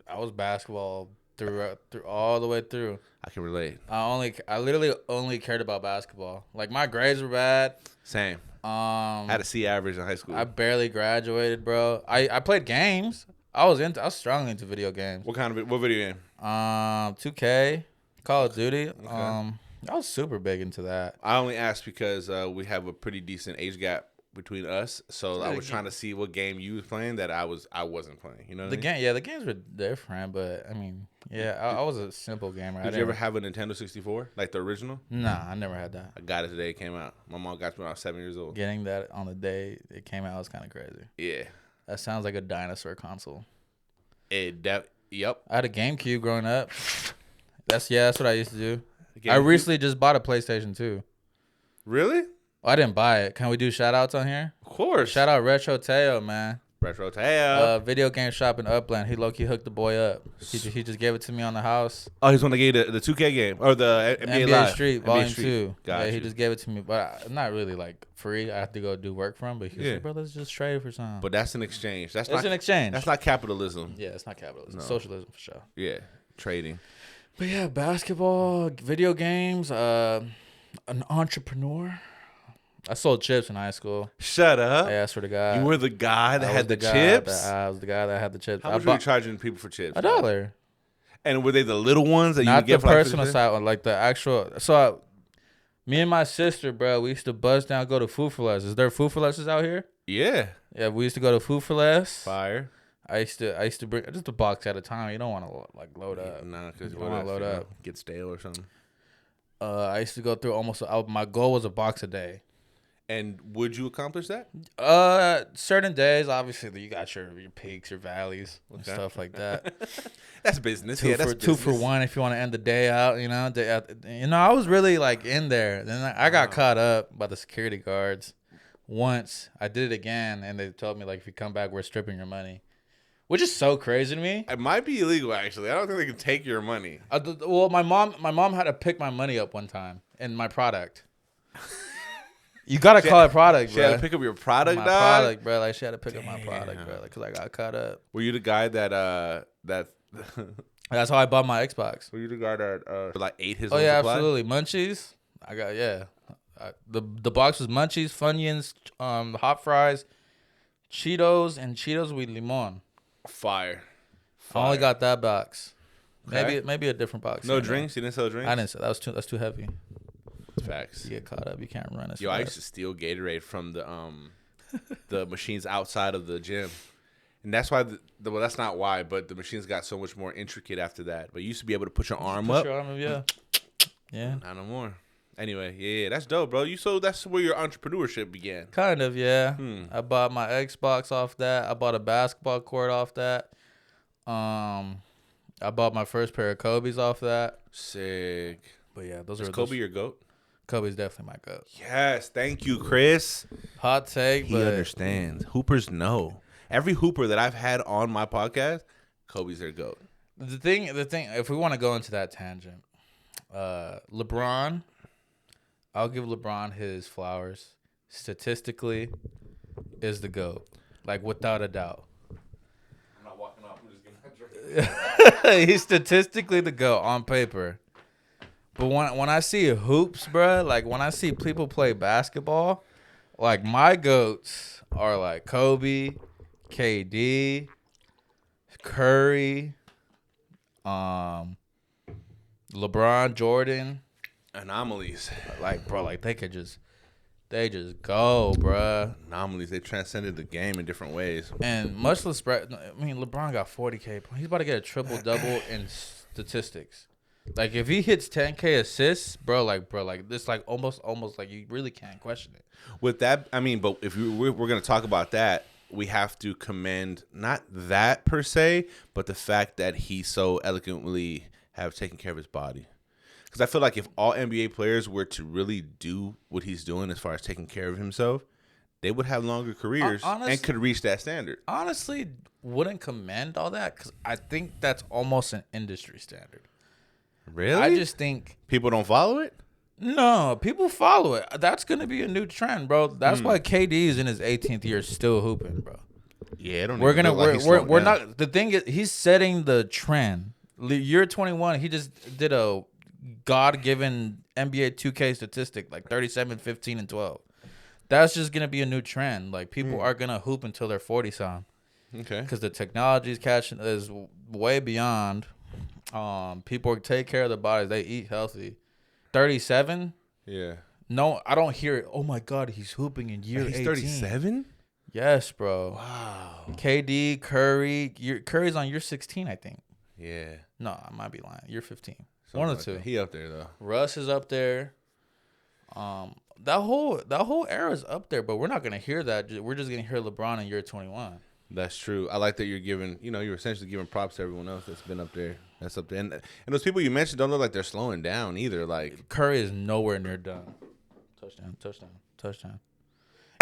[SPEAKER 2] I was basketball through all the way through.
[SPEAKER 1] I can relate.
[SPEAKER 2] I literally only cared about basketball. Like my grades were bad.
[SPEAKER 1] Same. I had a C average in high school.
[SPEAKER 2] I barely graduated, bro. I played games. I was strongly into video games.
[SPEAKER 1] What video game?
[SPEAKER 2] 2K, Call of Duty.
[SPEAKER 1] Okay.
[SPEAKER 2] I was super big into that.
[SPEAKER 1] I only asked because we have a pretty decent age gap between us, so I was trying to see what game you was playing that I wasn't playing. You know what I mean?
[SPEAKER 2] The games were different, but I mean, I was a simple gamer.
[SPEAKER 1] Did you ever have a Nintendo 64, like the original?
[SPEAKER 2] Nah, I never had that.
[SPEAKER 1] I got it the day it came out. My mom got it when I was 7 years old.
[SPEAKER 2] Getting that on the day it came out was kind of crazy.
[SPEAKER 1] Yeah,
[SPEAKER 2] that sounds like a dinosaur console.
[SPEAKER 1] Yep.
[SPEAKER 2] I had a GameCube growing up. That's what I used to do. I recently just bought a PlayStation 2.
[SPEAKER 1] Really?
[SPEAKER 2] I didn't buy it. Can we do shout outs on here?
[SPEAKER 1] Of course.
[SPEAKER 2] Shout out Retro Teo, man.
[SPEAKER 1] Retro Teo.
[SPEAKER 2] Video game shop in Upland. He low-key hooked the boy up. He just gave it to me on the house.
[SPEAKER 1] Oh, he's one that gave the 2K game or the NBA Live.
[SPEAKER 2] Street Volume 2.
[SPEAKER 1] Gotcha.
[SPEAKER 2] Yeah, he just gave it to me, but not really like free. I have to go do work for him. But he was like, bro, let's just trade for something.
[SPEAKER 1] But that's an exchange. That's
[SPEAKER 2] an exchange.
[SPEAKER 1] That's not capitalism.
[SPEAKER 2] Yeah, it's not capitalism. No. Socialism for sure.
[SPEAKER 1] Yeah, trading.
[SPEAKER 2] But yeah, basketball, video games, an entrepreneur. I sold chips in high school.
[SPEAKER 1] Shut up.
[SPEAKER 2] Yeah, I swear to God.
[SPEAKER 1] You were the guy that had the chips?
[SPEAKER 2] I was the guy that had the chips.
[SPEAKER 1] How much were you charging people for chips?
[SPEAKER 2] $1.
[SPEAKER 1] And were they the little ones that you would get for
[SPEAKER 2] not the personal side one, like the actual. So, me and my sister, bro, we used to buzz down, go to Food for Less. Is there Food for Less out here?
[SPEAKER 1] Yeah.
[SPEAKER 2] Yeah, we used to go to Food for Less.
[SPEAKER 1] Fire.
[SPEAKER 2] I used to bring just a box at a time. You don't want to like load up.
[SPEAKER 1] No, because you
[SPEAKER 2] want to load up.
[SPEAKER 1] Get stale or something.
[SPEAKER 2] I used to go through my goal was a box a day.
[SPEAKER 1] And would you accomplish that?
[SPEAKER 2] Certain days, obviously, you got your peaks, your valleys, and stuff like that.
[SPEAKER 1] That's business.
[SPEAKER 2] Two for one if you want to end the day out. I was really like in there. Then I got caught up by the security guards. Once I did it again, and they told me like, if you come back, we're stripping your money, which is so crazy to me.
[SPEAKER 1] It might be illegal, actually. I don't think they can take your money.
[SPEAKER 2] Well, my mom had to pick my money up one time in my product. You gotta call it product, bro.
[SPEAKER 1] She had to pick up your product,
[SPEAKER 2] my
[SPEAKER 1] dog?
[SPEAKER 2] product, bro. Like she had to pick up my product, bro. Like, cause I got caught up.
[SPEAKER 1] Were you the guy that
[SPEAKER 2] That's how I bought my Xbox.
[SPEAKER 1] Were you the guy that like ate his?
[SPEAKER 2] Oh
[SPEAKER 1] own
[SPEAKER 2] yeah,
[SPEAKER 1] supply?
[SPEAKER 2] absolutely. Munchies. The box was Munchies, Funyuns, hot fries, Cheetos, and Cheetos with limon.
[SPEAKER 1] Fire.
[SPEAKER 2] I only got that box.
[SPEAKER 1] Okay.
[SPEAKER 2] Maybe a different box.
[SPEAKER 1] No drinks. You didn't sell drinks.
[SPEAKER 2] I didn't sell. That's too heavy.
[SPEAKER 1] Facts.
[SPEAKER 2] You get caught up. You can't run as
[SPEAKER 1] Yo,
[SPEAKER 2] fast.
[SPEAKER 1] I used to steal Gatorade from the machines outside of the gym, and that's why well, that's not why, but the machines got so much more intricate after that. But you used to be able to put your arm up.
[SPEAKER 2] Yeah.
[SPEAKER 1] Not no more. Anyway, yeah, that's dope, bro. That's where your entrepreneurship began.
[SPEAKER 2] Kind of, yeah. I bought my Xbox off that. I bought a basketball court off that. I bought my first pair of Kobe's off that.
[SPEAKER 1] Sick.
[SPEAKER 2] But yeah,
[SPEAKER 1] Is Kobe your GOAT?
[SPEAKER 2] Kobe's definitely my GOAT.
[SPEAKER 1] Yes, thank you, Chris.
[SPEAKER 2] Hot take,
[SPEAKER 1] He
[SPEAKER 2] but
[SPEAKER 1] understands. Hoopers know. Every hooper that I've had on my podcast, Kobe's their GOAT.
[SPEAKER 2] the thing, if we want to go into that tangent, LeBron, I'll give LeBron his flowers. Statistically, is the GOAT, like without a doubt.
[SPEAKER 1] I'm not walking off. I'm just getting that drink.
[SPEAKER 2] He's statistically the GOAT on paper. But when I see hoops, bro, like when I see people play basketball, like my GOATs are like Kobe, KD, Curry, LeBron, Jordan.
[SPEAKER 1] Anomalies.
[SPEAKER 2] Like, bro, like they just go, bro.
[SPEAKER 1] Anomalies. They transcended the game in different ways.
[SPEAKER 2] And much less, LeBron got 40K. He's about to get a triple double in statistics. Like if he hits 10K assists, bro, this, like almost like you really can't question it.
[SPEAKER 1] With that, I mean, but if we're going to talk about that, we have to commend not that per se, but the fact that he so eloquently have taken care of his body. Because I feel like if all NBA players were to really do what he's doing as far as taking care of himself, they would have longer careers and could reach that standard.
[SPEAKER 2] Honestly, wouldn't commend all that because I think that's almost an industry standard.
[SPEAKER 1] Really?
[SPEAKER 2] I just think
[SPEAKER 1] people don't follow it.
[SPEAKER 2] No, people follow it. That's gonna be a new trend, bro. That's why KD is in his 18th year still hooping, bro.
[SPEAKER 1] Yeah, I don't.
[SPEAKER 2] We're not. The thing is, he's setting the trend. Year 21, he just did a God-given NBA 2K statistic, like 37, 15, and 12. That's just gonna be a new trend. Like people are gonna hoop until they're 40-some.
[SPEAKER 1] Okay.
[SPEAKER 2] Because the technology is way beyond. People take care of their bodies. They eat healthy. 37.
[SPEAKER 1] Yeah.
[SPEAKER 2] No, I don't hear it. Oh my God, he's hooping in year 18.
[SPEAKER 1] He's 37.
[SPEAKER 2] Yes, bro.
[SPEAKER 1] Wow.
[SPEAKER 2] KD, Curry. Curry's on year 16, I think.
[SPEAKER 1] Yeah.
[SPEAKER 2] No, I might be lying. Year 15.
[SPEAKER 1] Something
[SPEAKER 2] One or
[SPEAKER 1] like
[SPEAKER 2] two.
[SPEAKER 1] That. He up there though.
[SPEAKER 2] Russ is up there. That whole era is up there, but we're not gonna hear that. We're just gonna hear LeBron in year 21.
[SPEAKER 1] That's true. I like that you're giving. You're essentially giving props to everyone else that's been up there. That's up there, and those people you mentioned don't look like they're slowing down either. Like
[SPEAKER 2] Curry is nowhere near done. Touchdown.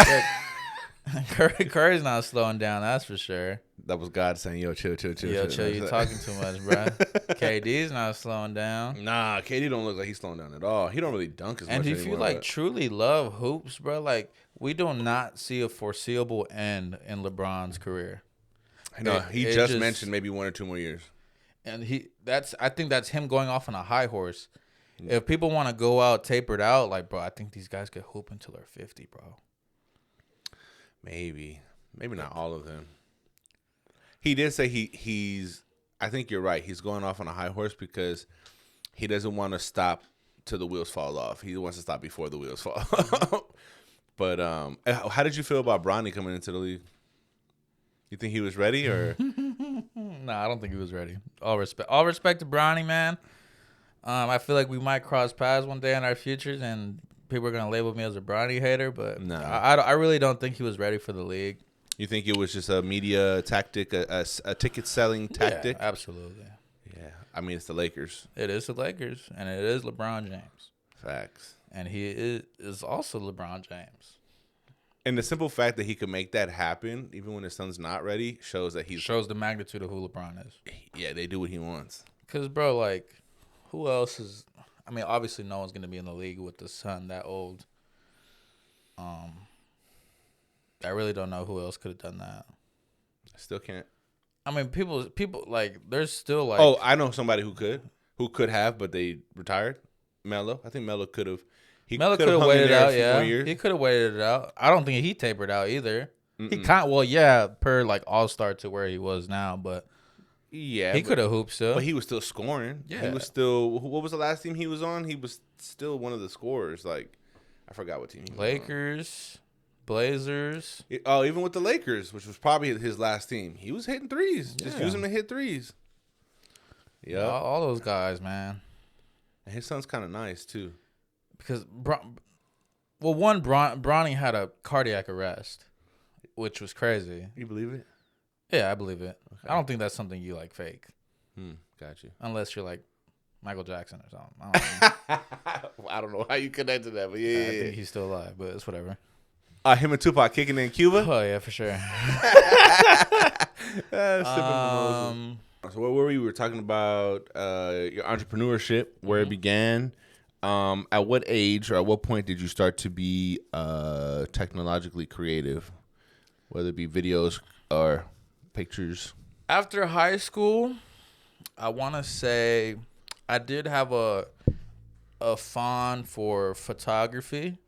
[SPEAKER 2] Yeah, Curry's not slowing down. That's for sure.
[SPEAKER 1] That was God saying, "Yo, chill."
[SPEAKER 2] Yo, chill. You talking too much, bro. KD's not slowing down.
[SPEAKER 1] Nah, KD don't look like he's slowing down at all. He don't really dunk as much.
[SPEAKER 2] And if you truly love hoops, bro, like we do not see a foreseeable end in LeBron's career.
[SPEAKER 1] No, he just mentioned maybe 1 or 2 more years.
[SPEAKER 2] And I think that's him going off on a high horse. Yeah. If people want to go out tapered out, like, bro, I think these guys could hoop until they're 50, bro.
[SPEAKER 1] Maybe not all of them. He did say he's. I think you're right. He's going off on a high horse because he doesn't want to stop till the wheels fall off. He wants to stop before the wheels fall off. But how did you feel about Bronny coming into the league? You think he was ready or?
[SPEAKER 2] No, I don't think he was ready. All respect to Bronny, man. I feel like we might cross paths one day in our futures, and people are gonna label me as a Bronny hater. But
[SPEAKER 1] No.
[SPEAKER 2] I really don't think he was ready for the league.
[SPEAKER 1] You think it was just a media tactic, a ticket selling tactic?
[SPEAKER 2] Yeah, absolutely.
[SPEAKER 1] Yeah, I mean it's the Lakers.
[SPEAKER 2] It is the Lakers, and it is LeBron James.
[SPEAKER 1] Facts.
[SPEAKER 2] And he is also LeBron James.
[SPEAKER 1] And the simple fact that he could make that happen, even when his son's not ready, shows that
[SPEAKER 2] shows the magnitude of who LeBron is.
[SPEAKER 1] Yeah, they do what he wants.
[SPEAKER 2] Cause bro, like, who else is? I mean, obviously, no one's gonna be in the league with the son that old. I really don't know who else could have done that.
[SPEAKER 1] I still can't.
[SPEAKER 2] I mean, people like, there's still like.
[SPEAKER 1] Oh, I know somebody who could have, but they retired. Melo, I think Melo could have.
[SPEAKER 2] Melo could have waited out. Yeah, he could have waited it out. I don't think he tapered out either. He per like all-star to where he was now, but
[SPEAKER 1] yeah,
[SPEAKER 2] he could have hooped still.
[SPEAKER 1] But he was still scoring.
[SPEAKER 2] Yeah,
[SPEAKER 1] he was still. What was the last team he was on? He was still one of the scorers. Like, I forgot what team he was
[SPEAKER 2] Lakers, Blazers.
[SPEAKER 1] Even with the Lakers, which was probably his last team, he was hitting threes. Just use him to hit threes. Yeah,
[SPEAKER 2] all those guys, man.
[SPEAKER 1] And his son's kind of nice too.
[SPEAKER 2] Because Bronny had a cardiac arrest, which was crazy.
[SPEAKER 1] You believe it?
[SPEAKER 2] Yeah, I believe it. Okay. I don't think that's something you like fake.
[SPEAKER 1] Got you.
[SPEAKER 2] Unless you're like Michael Jackson or something.
[SPEAKER 1] I don't know how you connected that, but yeah.
[SPEAKER 2] I think he's still alive, but it's whatever.
[SPEAKER 1] Him and Tupac kicking in Cuba?
[SPEAKER 2] Oh yeah, for sure.
[SPEAKER 1] So where were we? We were talking about your entrepreneurship, where it began. At what age or at what point did you start to be technologically creative, whether it be videos or pictures?
[SPEAKER 2] After high school, I want to say I did have a fond for photography,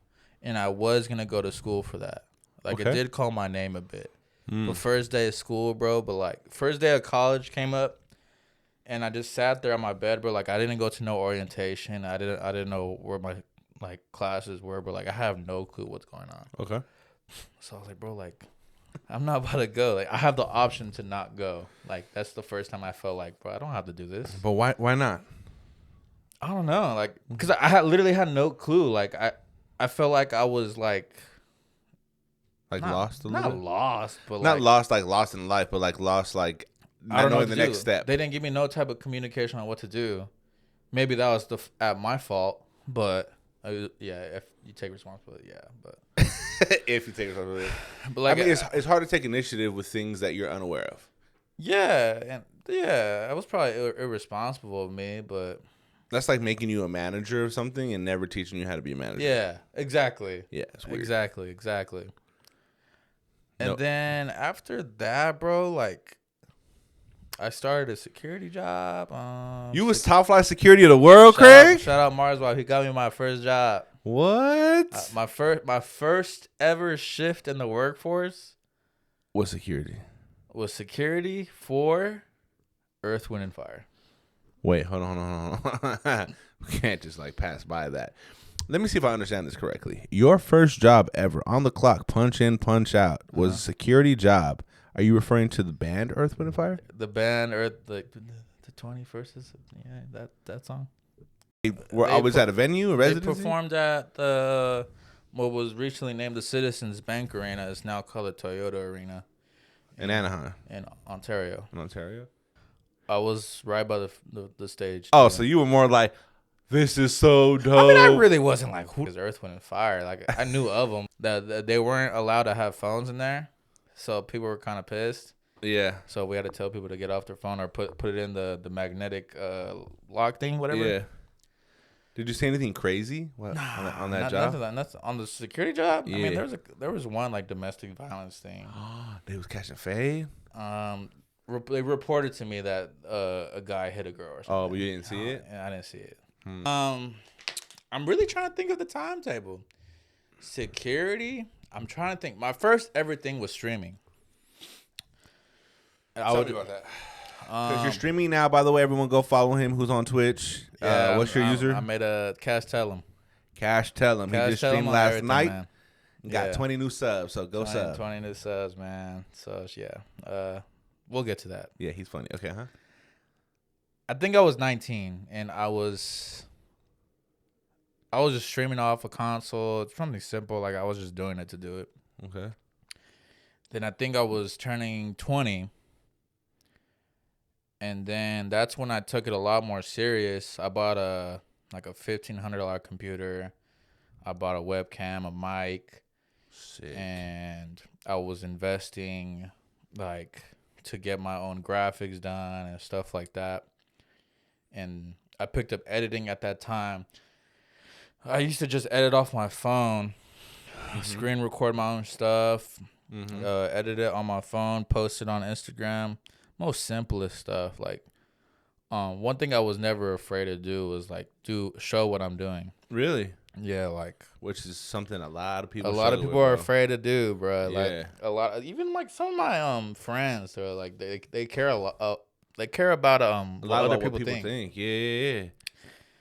[SPEAKER 2] and I was going to go to school for that. Like, It did call my name a bit. But first day of school, bro, first day of college came up, and I just sat there on my bed, bro. Like, I didn't go to no orientation. I didn't know where my like classes were, but like I have no clue what's going on.
[SPEAKER 1] Okay.
[SPEAKER 2] So I was like, bro, like I'm not about to go. Like I have the option to not go. Like that's the first time I felt like, bro, I don't have to do this.
[SPEAKER 1] But why not?
[SPEAKER 2] I don't know. Like because I literally had no clue. Like I felt like I was like
[SPEAKER 1] lost a little bit?
[SPEAKER 2] Not lost, but
[SPEAKER 1] not lost like lost in life, but like lost like
[SPEAKER 2] I don't know
[SPEAKER 1] the next step.
[SPEAKER 2] They didn't give me no type of communication on what to do. Maybe that was at my fault, but yeah, if you take responsibility, yeah, but
[SPEAKER 1] if you take responsibility,
[SPEAKER 2] but like
[SPEAKER 1] I mean, it's hard to take initiative with things that you're unaware of.
[SPEAKER 2] Yeah, and yeah, I was probably irresponsible of me, but
[SPEAKER 1] that's like making you a manager of something and never teaching you how to be a manager.
[SPEAKER 2] Yeah, exactly.
[SPEAKER 1] Yeah, it's weird.
[SPEAKER 2] Exactly. And then after that, bro, like I started a security job.
[SPEAKER 1] You was top flight security of the world, Craig?
[SPEAKER 2] Shout out Marswell. He got me my first job.
[SPEAKER 1] What?
[SPEAKER 2] My first ever shift in the workforce
[SPEAKER 1] was security.
[SPEAKER 2] Was security for Earth, Wind, and Fire.
[SPEAKER 1] Wait, hold on. We can't just like pass by that. Let me see if I understand this correctly. Your first job ever on the clock, punch in, punch out, was a security job. Are you referring to the band Earth, Wind, and Fire?
[SPEAKER 2] The band Earth, the 21st is that song.
[SPEAKER 1] I was at a venue, a residency?
[SPEAKER 2] They performed at the what was recently named the Citizens Bank Arena. It's now called the Toyota Arena.
[SPEAKER 1] In Anaheim?
[SPEAKER 2] In Ontario.
[SPEAKER 1] In Ontario?
[SPEAKER 2] I was right by the stage.
[SPEAKER 1] Oh, so you were more like, this is so dope.
[SPEAKER 2] I mean, I really wasn't like, who is Earth, Wind, and Fire? Like, I knew of them. That they weren't allowed to have phones in there. So people were kind of pissed.
[SPEAKER 1] Yeah.
[SPEAKER 2] So we had to tell people to get off their phone or put it in the magnetic lock thing, whatever.
[SPEAKER 1] Yeah. Did you say anything crazy on that job?
[SPEAKER 2] That's on the security job.
[SPEAKER 1] Yeah.
[SPEAKER 2] I mean, there was one like domestic violence thing.
[SPEAKER 1] They was catching fade.
[SPEAKER 2] They reported to me that a guy hit a girl or something.
[SPEAKER 1] Oh, but you didn't see it?
[SPEAKER 2] I didn't see it. I'm really trying to think of the timetable. Security. I'm trying to think. My first everything was streaming.
[SPEAKER 1] Tell me about that. Because you're streaming now, by the way. Everyone go follow him who's on Twitch. Yeah, what's your user?
[SPEAKER 2] I made a Cashtelum.
[SPEAKER 1] Cashtelum. He just streamed last night.
[SPEAKER 2] Man.
[SPEAKER 1] Got 20 new subs, so go sub.
[SPEAKER 2] 20 new subs, man. So, yeah. We'll get to that.
[SPEAKER 1] Yeah, he's funny. Okay, huh?
[SPEAKER 2] I think I was 19, and I was I was just streaming off a console. It's something simple. Like I was just doing it to do it.
[SPEAKER 1] Okay.
[SPEAKER 2] Then I think I was turning 20. And then that's when I took it a lot more serious. I bought a $1,500 computer. I bought a webcam, a mic.
[SPEAKER 1] Sick.
[SPEAKER 2] And I was investing like to get my own graphics done and stuff like that. And I picked up editing at that time. I used to just edit off my phone, screen record my own stuff, edit it on my phone, post it on Instagram. Most simplest stuff. Like, one thing I was never afraid to do was like show what I'm doing.
[SPEAKER 1] Really?
[SPEAKER 2] Yeah, like
[SPEAKER 1] which is something a lot of people.
[SPEAKER 2] Are afraid to do, bro.
[SPEAKER 1] Yeah.
[SPEAKER 2] Like a lot, even like some of my friends are like they care a lot. They care about
[SPEAKER 1] a lot
[SPEAKER 2] other
[SPEAKER 1] about
[SPEAKER 2] people
[SPEAKER 1] what people
[SPEAKER 2] think.
[SPEAKER 1] think. Yeah.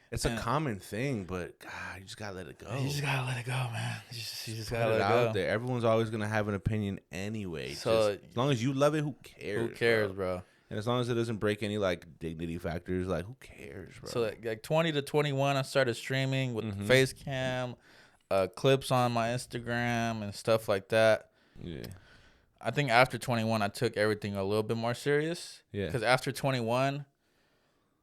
[SPEAKER 1] It's a common thing, but God, you just gotta let it go.
[SPEAKER 2] You just gotta let it go, man. You just
[SPEAKER 1] Put
[SPEAKER 2] gotta
[SPEAKER 1] it
[SPEAKER 2] let it
[SPEAKER 1] out
[SPEAKER 2] go.
[SPEAKER 1] there. Everyone's always gonna have an opinion anyway.
[SPEAKER 2] So
[SPEAKER 1] just, as long as you love it, who cares?
[SPEAKER 2] Who cares, bro?
[SPEAKER 1] And as long as it doesn't break any like dignity factors, like who cares, bro?
[SPEAKER 2] So like 20 to 21, I started streaming with the face cam, clips on my Instagram and stuff like that.
[SPEAKER 1] Yeah.
[SPEAKER 2] I think after 21, I took everything a little bit more serious.
[SPEAKER 1] Yeah.
[SPEAKER 2] Because after 21,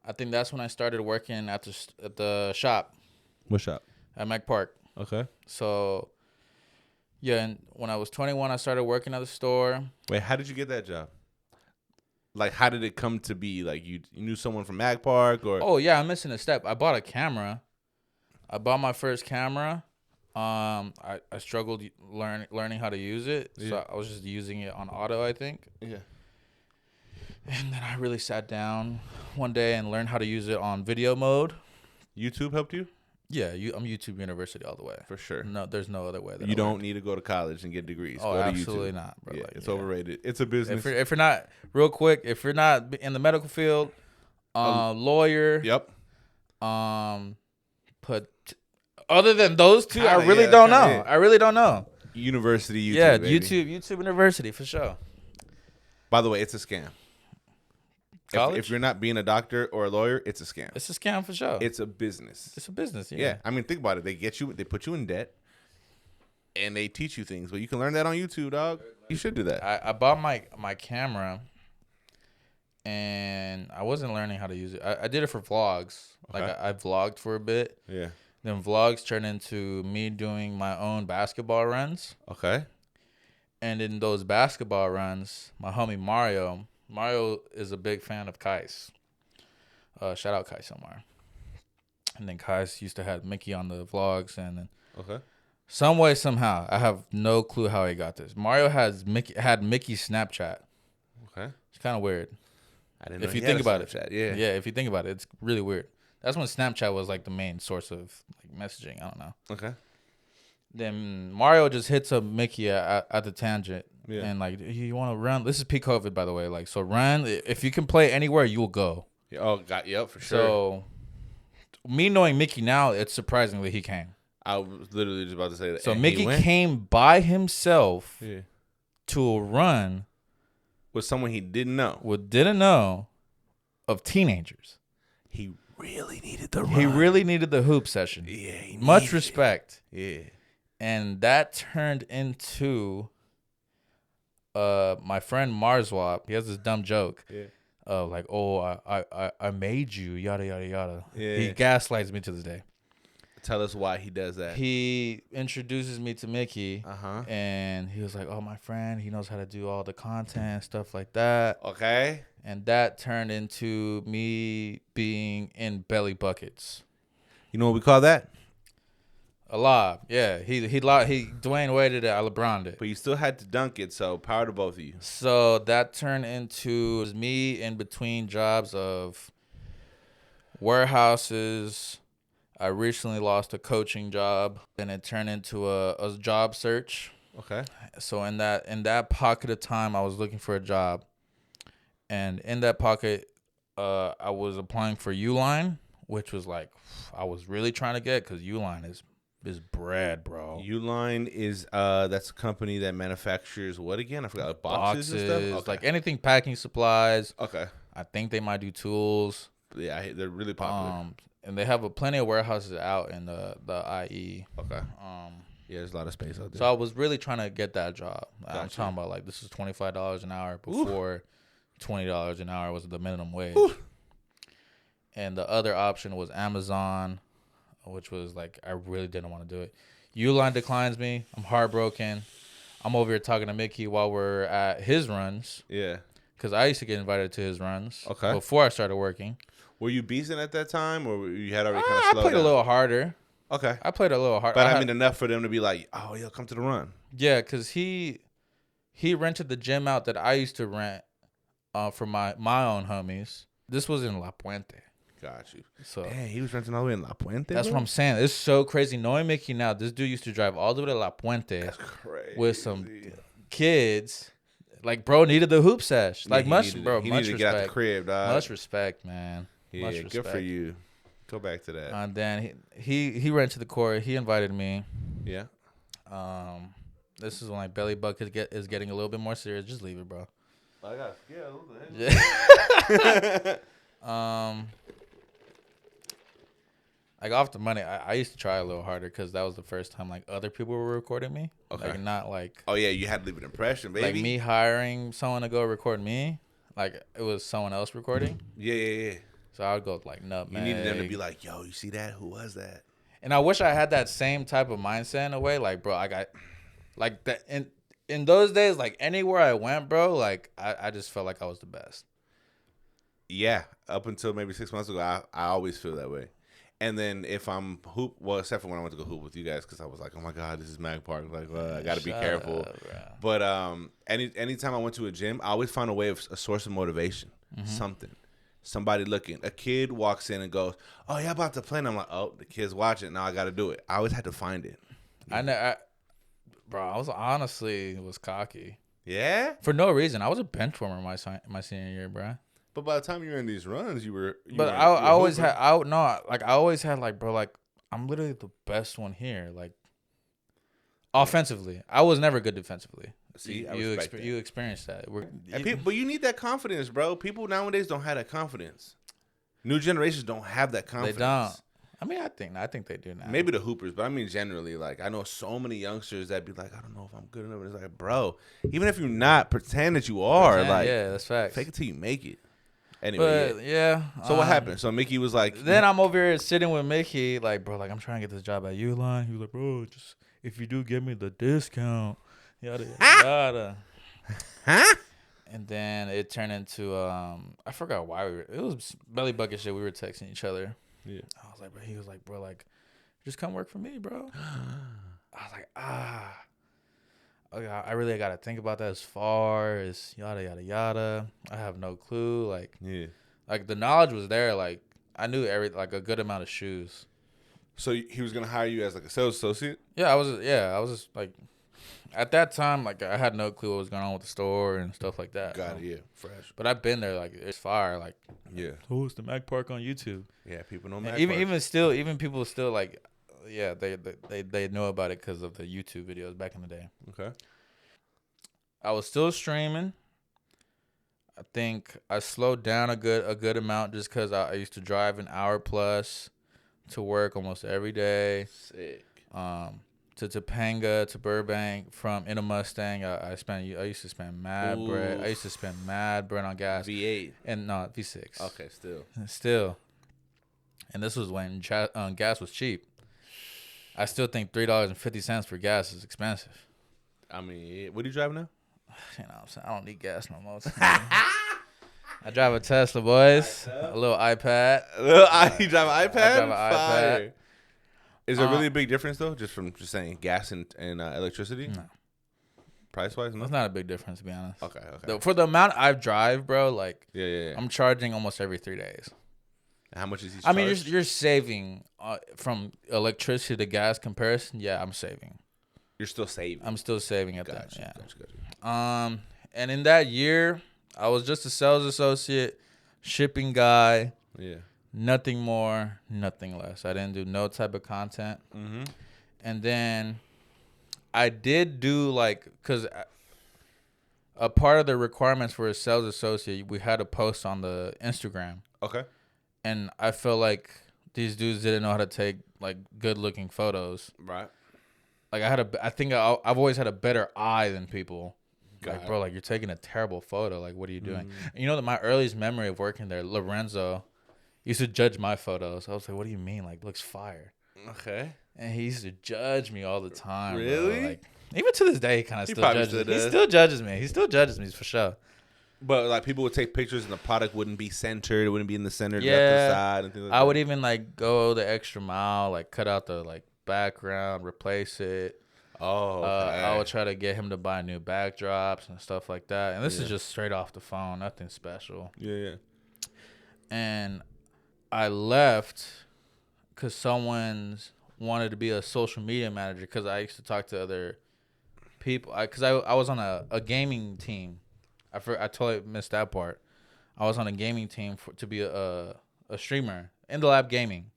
[SPEAKER 2] I think that's when I started working at the shop.
[SPEAKER 1] What shop?
[SPEAKER 2] At Mac Park.
[SPEAKER 1] Okay.
[SPEAKER 2] So, yeah, and when I was 21, I started working at the store.
[SPEAKER 1] Wait, how did you get that job? Like, how did it come to be? Like, you knew someone from Mac Park, or?
[SPEAKER 2] Oh yeah, I'm missing a step. I bought a camera. I bought my first camera. I struggled learning how to use it, so I was just using it on auto, I think.
[SPEAKER 1] Yeah.
[SPEAKER 2] And then I really sat down one day and learned how to use it on video mode.
[SPEAKER 1] YouTube helped you?
[SPEAKER 2] Yeah, I'm YouTube University all the way.
[SPEAKER 1] For sure.
[SPEAKER 2] No, there's no other way.
[SPEAKER 1] You don't need to go to college and get degrees.
[SPEAKER 2] Oh,
[SPEAKER 1] go to
[SPEAKER 2] absolutely
[SPEAKER 1] YouTube.
[SPEAKER 2] not, bro.
[SPEAKER 1] Yeah,
[SPEAKER 2] Like,
[SPEAKER 1] it's overrated. It's a business.
[SPEAKER 2] If you're not, real quick, if you're not in the medical field, lawyer.
[SPEAKER 1] Yep.
[SPEAKER 2] Other than those two, I really don't know. I really don't know.
[SPEAKER 1] University YouTube.
[SPEAKER 2] Yeah,
[SPEAKER 1] baby.
[SPEAKER 2] YouTube University for sure.
[SPEAKER 1] By the way, it's a scam.
[SPEAKER 2] College?
[SPEAKER 1] If you're not being a doctor or a lawyer, it's a scam.
[SPEAKER 2] It's a scam for sure.
[SPEAKER 1] It's a business.
[SPEAKER 2] It's a business. Yeah.
[SPEAKER 1] Yeah. I mean, think about it. They put you in debt, and they teach you things. But you can learn that on YouTube, dog. You should do that.
[SPEAKER 2] I bought my camera, and I wasn't learning how to use it. I did it for vlogs.
[SPEAKER 1] Okay.
[SPEAKER 2] Like I vlogged for a bit.
[SPEAKER 1] Yeah.
[SPEAKER 2] Then vlogs turned into me doing my own basketball runs.
[SPEAKER 1] Okay.
[SPEAKER 2] And in those basketball runs, my homie Mario is a big fan of Kais. Shout out Kais somewhere. And then Kais used to have Mickey on the vlogs, and then some way, somehow, I have no clue how he got this. Mario had Mickey's Snapchat.
[SPEAKER 1] Okay.
[SPEAKER 2] It's kind of weird.
[SPEAKER 1] I didn't know
[SPEAKER 2] If you think about it.
[SPEAKER 1] Yeah.
[SPEAKER 2] Yeah, if you think about it, it's really weird. That's when Snapchat was like the main source of like messaging. I don't know.
[SPEAKER 1] Okay.
[SPEAKER 2] Then Mario just hits up Mickey at the tangent.
[SPEAKER 1] Yeah.
[SPEAKER 2] And like, you want to run? This is peak COVID, by the way. Like, so run. If you can play anywhere, you'll go.
[SPEAKER 1] Yeah, oh, yep, for sure.
[SPEAKER 2] So, me knowing Mickey now, it's surprisingly he came.
[SPEAKER 1] I was literally just about to say that.
[SPEAKER 2] So
[SPEAKER 1] And
[SPEAKER 2] Mickey came by himself to a run
[SPEAKER 1] with someone he didn't know.
[SPEAKER 2] Didn't know of teenagers.
[SPEAKER 1] He really needed the run.
[SPEAKER 2] He really needed the hoop session.
[SPEAKER 1] Yeah.
[SPEAKER 2] Much respect.
[SPEAKER 1] Yeah.
[SPEAKER 2] And that turned into my friend Marswap. He has this dumb joke.
[SPEAKER 1] Yeah.
[SPEAKER 2] Like, oh, I made you, yada, yada, yada.
[SPEAKER 1] Yeah.
[SPEAKER 2] He gaslights me to this day.
[SPEAKER 1] Tell us why he does that.
[SPEAKER 2] He introduces me to Mickey.
[SPEAKER 1] Uh-huh.
[SPEAKER 2] And he was like, oh, my friend, he knows how to do all the content, stuff like that.
[SPEAKER 1] Okay.
[SPEAKER 2] And that turned into me being in belly buckets.
[SPEAKER 1] You know what we call that?
[SPEAKER 2] A lob. Yeah. He Dwayne Waded it, I LeBron'd it.
[SPEAKER 1] But you still had to dunk it, so power to both of you.
[SPEAKER 2] So that turned into me in between jobs of warehouses. I recently lost a coaching job, and it turned into a job search.
[SPEAKER 1] Okay.
[SPEAKER 2] So in that pocket of time, I was looking for a job, and in that pocket, I was applying for Uline, which was like I was really trying to get because Uline is bread, bro.
[SPEAKER 1] Uline is that's a company that manufactures what again? I forgot. Like boxes and stuff. Okay.
[SPEAKER 2] Like anything packing supplies.
[SPEAKER 1] Okay.
[SPEAKER 2] I think they might do tools.
[SPEAKER 1] Yeah, they're really popular.
[SPEAKER 2] and they have plenty of warehouses out in the IE.
[SPEAKER 1] Okay. Yeah, there's a lot of space out there.
[SPEAKER 2] So I was really trying to get that job.
[SPEAKER 1] Gotcha.
[SPEAKER 2] I'm talking about like this is $25 an hour before $20 an hour was the minimum wage.
[SPEAKER 1] Ooh.
[SPEAKER 2] And the other option was Amazon, which was like I really didn't want to do it. Uline declines me. I'm heartbroken. I'm over here talking to Mickey while we're at his runs.
[SPEAKER 1] Yeah.
[SPEAKER 2] Because I used to get invited to his runs.
[SPEAKER 1] Okay.
[SPEAKER 2] Before I started working.
[SPEAKER 1] Were you beasting at that time, or you had already kind of
[SPEAKER 2] I
[SPEAKER 1] slowed
[SPEAKER 2] played
[SPEAKER 1] down?
[SPEAKER 2] a little harder.
[SPEAKER 1] Okay.
[SPEAKER 2] I played a little harder.
[SPEAKER 1] But I mean enough for them to be like, oh, yeah, come to the run.
[SPEAKER 2] Yeah, because he rented the gym out that I used to rent for my own homies. This was in La Puente.
[SPEAKER 1] Got you.
[SPEAKER 2] So
[SPEAKER 1] Dang, he was renting all the way in La Puente.
[SPEAKER 2] that's what I'm saying. It's so crazy. Knowing Mickey now, this dude used to drive all the way to La Puente
[SPEAKER 1] That's crazy.
[SPEAKER 2] with some kids. Like, bro needed the hoop sesh. Like, much
[SPEAKER 1] needed
[SPEAKER 2] respect.
[SPEAKER 1] to get out the crib, dog.
[SPEAKER 2] Much respect, man.
[SPEAKER 1] Yeah,
[SPEAKER 2] Much respect.
[SPEAKER 1] good for you. Go back to that.
[SPEAKER 2] And then he ran to the court. He invited me.
[SPEAKER 1] Yeah.
[SPEAKER 2] This is when like belly bucket is getting a little bit more serious. Just leave it, bro.
[SPEAKER 1] I got skills.
[SPEAKER 2] Yeah. Like off the money, I used to try a little harder because that was the first time like other people were recording me.
[SPEAKER 1] Okay.
[SPEAKER 2] Like not like.
[SPEAKER 1] Oh yeah, you had to leave an impression, baby.
[SPEAKER 2] Like me hiring someone to go record me, like it was someone else recording.
[SPEAKER 1] Yeah.
[SPEAKER 2] So I would go like nutmeg.
[SPEAKER 1] You needed them to be like, yo, you see that? Who was that?
[SPEAKER 2] And I wish I had that same type of mindset in a way. Like, bro, I got like that in those days, like anywhere I went, bro, like I just felt like I was the best.
[SPEAKER 1] Yeah, up until maybe 6 months ago, I always feel that way. And then if I'm hoop, well, except for when I went to go hoop with you guys, because I was like, oh my god, this is Mag Park, like I got to be careful.
[SPEAKER 2] Up,
[SPEAKER 1] but anytime I went to a gym, I always found a source of motivation, something. Somebody looking, a kid walks in and goes, "Oh, yeah, about to play." And I'm like, "Oh, the kid's watching. Now I got to do it." I always had to find it.
[SPEAKER 2] Bro, I was cocky.
[SPEAKER 1] Yeah,
[SPEAKER 2] for no reason. I was a bench warmer my senior year, bro.
[SPEAKER 1] But by the time you were in these runs, you were.
[SPEAKER 2] I always had bro, like I'm literally the best one here, like offensively. I was never good defensively.
[SPEAKER 1] See,
[SPEAKER 2] you experienced that.
[SPEAKER 1] But you need that confidence, bro. People nowadays don't have that confidence. New generations don't have that confidence.
[SPEAKER 2] They don't. I mean, I think they do now.
[SPEAKER 1] Maybe the hoopers, but I mean generally, like I know so many youngsters that be like, I don't know if I'm good enough. And it's like, bro, even if you're not, pretend that you are. Like,
[SPEAKER 2] yeah, that's facts.
[SPEAKER 1] Fake it till you make it. Anyway,
[SPEAKER 2] but, yeah.
[SPEAKER 1] So what happened? So Mickey was like,
[SPEAKER 2] then I'm over here sitting with Mickey, like, bro, like I'm trying to get this job at Uline. He was like, bro, just if you do give me the discount, yada yada.
[SPEAKER 1] Huh?
[SPEAKER 2] And then it turned into I forgot why it was belly bucket shit. We were texting each other.
[SPEAKER 1] Yeah.
[SPEAKER 2] I was like, bro, he was like, bro, like, just come work for me, bro. I was like, okay, I really got to think about that as far as yada yada yada. I have no clue. Like,
[SPEAKER 1] yeah,
[SPEAKER 2] like the knowledge was there. Like I knew like a good amount of shoes.
[SPEAKER 1] So he was gonna hire you as like a sales associate?
[SPEAKER 2] Yeah, I was just like, at that time, like I had no clue what was going on with the store and stuff like that.
[SPEAKER 1] Got it, yeah, fresh.
[SPEAKER 2] But I've been there, like it's fire, like
[SPEAKER 1] yeah.
[SPEAKER 2] Oh, it's the Mag Park on YouTube.
[SPEAKER 1] Yeah, people know Mag Park.
[SPEAKER 2] Even people still like, yeah, they know about it because of the YouTube videos back in the day.
[SPEAKER 1] Okay.
[SPEAKER 2] I was still streaming. I think I slowed down a good amount just because I used to drive an hour plus to work almost every day.
[SPEAKER 1] Sick.
[SPEAKER 2] To Topanga, to Burbank, in a Mustang. I used to spend mad bread. I used to spend mad bread on gas.
[SPEAKER 1] V8
[SPEAKER 2] and no V6.
[SPEAKER 1] Okay,
[SPEAKER 2] still. And this was when gas was cheap. I still think $3.50 for gas is expensive.
[SPEAKER 1] I mean, what are you driving now?
[SPEAKER 2] You know what I'm saying? I don't need gas no more. I drive a Tesla, boys. A little iPad.
[SPEAKER 1] You drive an iPad?
[SPEAKER 2] I drive an iPad.
[SPEAKER 1] Is there really a big difference, though, just saying gas and electricity?
[SPEAKER 2] No.
[SPEAKER 1] Price-wise, no?
[SPEAKER 2] It's not a big difference, to be honest.
[SPEAKER 1] Okay.
[SPEAKER 2] For the amount I drive, bro, like,
[SPEAKER 1] yeah.
[SPEAKER 2] I'm charging almost every 3 days.
[SPEAKER 1] How much is each
[SPEAKER 2] I mean, you're saving from electricity to gas comparison. Yeah, I'm saving.
[SPEAKER 1] You're still saving.
[SPEAKER 2] I'm still saving at that. Yeah.
[SPEAKER 1] Gotcha.
[SPEAKER 2] And in that year, I was just a sales associate, shipping guy.
[SPEAKER 1] Yeah.
[SPEAKER 2] Nothing more, nothing less. I didn't do no type of content.
[SPEAKER 1] Mm-hmm.
[SPEAKER 2] And then I did do because a part of the requirements for a sales associate, we had to post on the Instagram.
[SPEAKER 1] Okay.
[SPEAKER 2] And I felt like these dudes didn't know how to take like good looking photos.
[SPEAKER 1] Right.
[SPEAKER 2] Like I've always had a better eye than people.
[SPEAKER 1] Got
[SPEAKER 2] Like, bro, like you're taking a terrible photo. Like, what are you doing? And you know that my earliest memory of working there, Lorenzo used to judge my photos. I was like, what do you mean? Like, looks fire.
[SPEAKER 1] Okay.
[SPEAKER 2] And he used to judge me all the time.
[SPEAKER 1] Really?
[SPEAKER 2] Bro. Like, even to this day, he kind of still
[SPEAKER 1] probably
[SPEAKER 2] judges
[SPEAKER 1] still
[SPEAKER 2] me. He
[SPEAKER 1] does.
[SPEAKER 2] still judges me. He still judges me for sure.
[SPEAKER 1] But like people would take pictures and the product wouldn't be centered. It wouldn't be in the center, left
[SPEAKER 2] Yeah.
[SPEAKER 1] to side, and things like
[SPEAKER 2] I
[SPEAKER 1] that.
[SPEAKER 2] would even like go the extra mile, like cut out the like background, replace it.
[SPEAKER 1] Oh, okay.
[SPEAKER 2] I would try to get him to buy new backdrops and stuff like that. And this is just straight off the phone, nothing special.
[SPEAKER 1] Yeah.
[SPEAKER 2] And I left because someone's wanted to be a social media manager because I used to talk to other people. Because I was on a gaming team. I totally missed that part. I was on a gaming team to be a streamer in the lab gaming.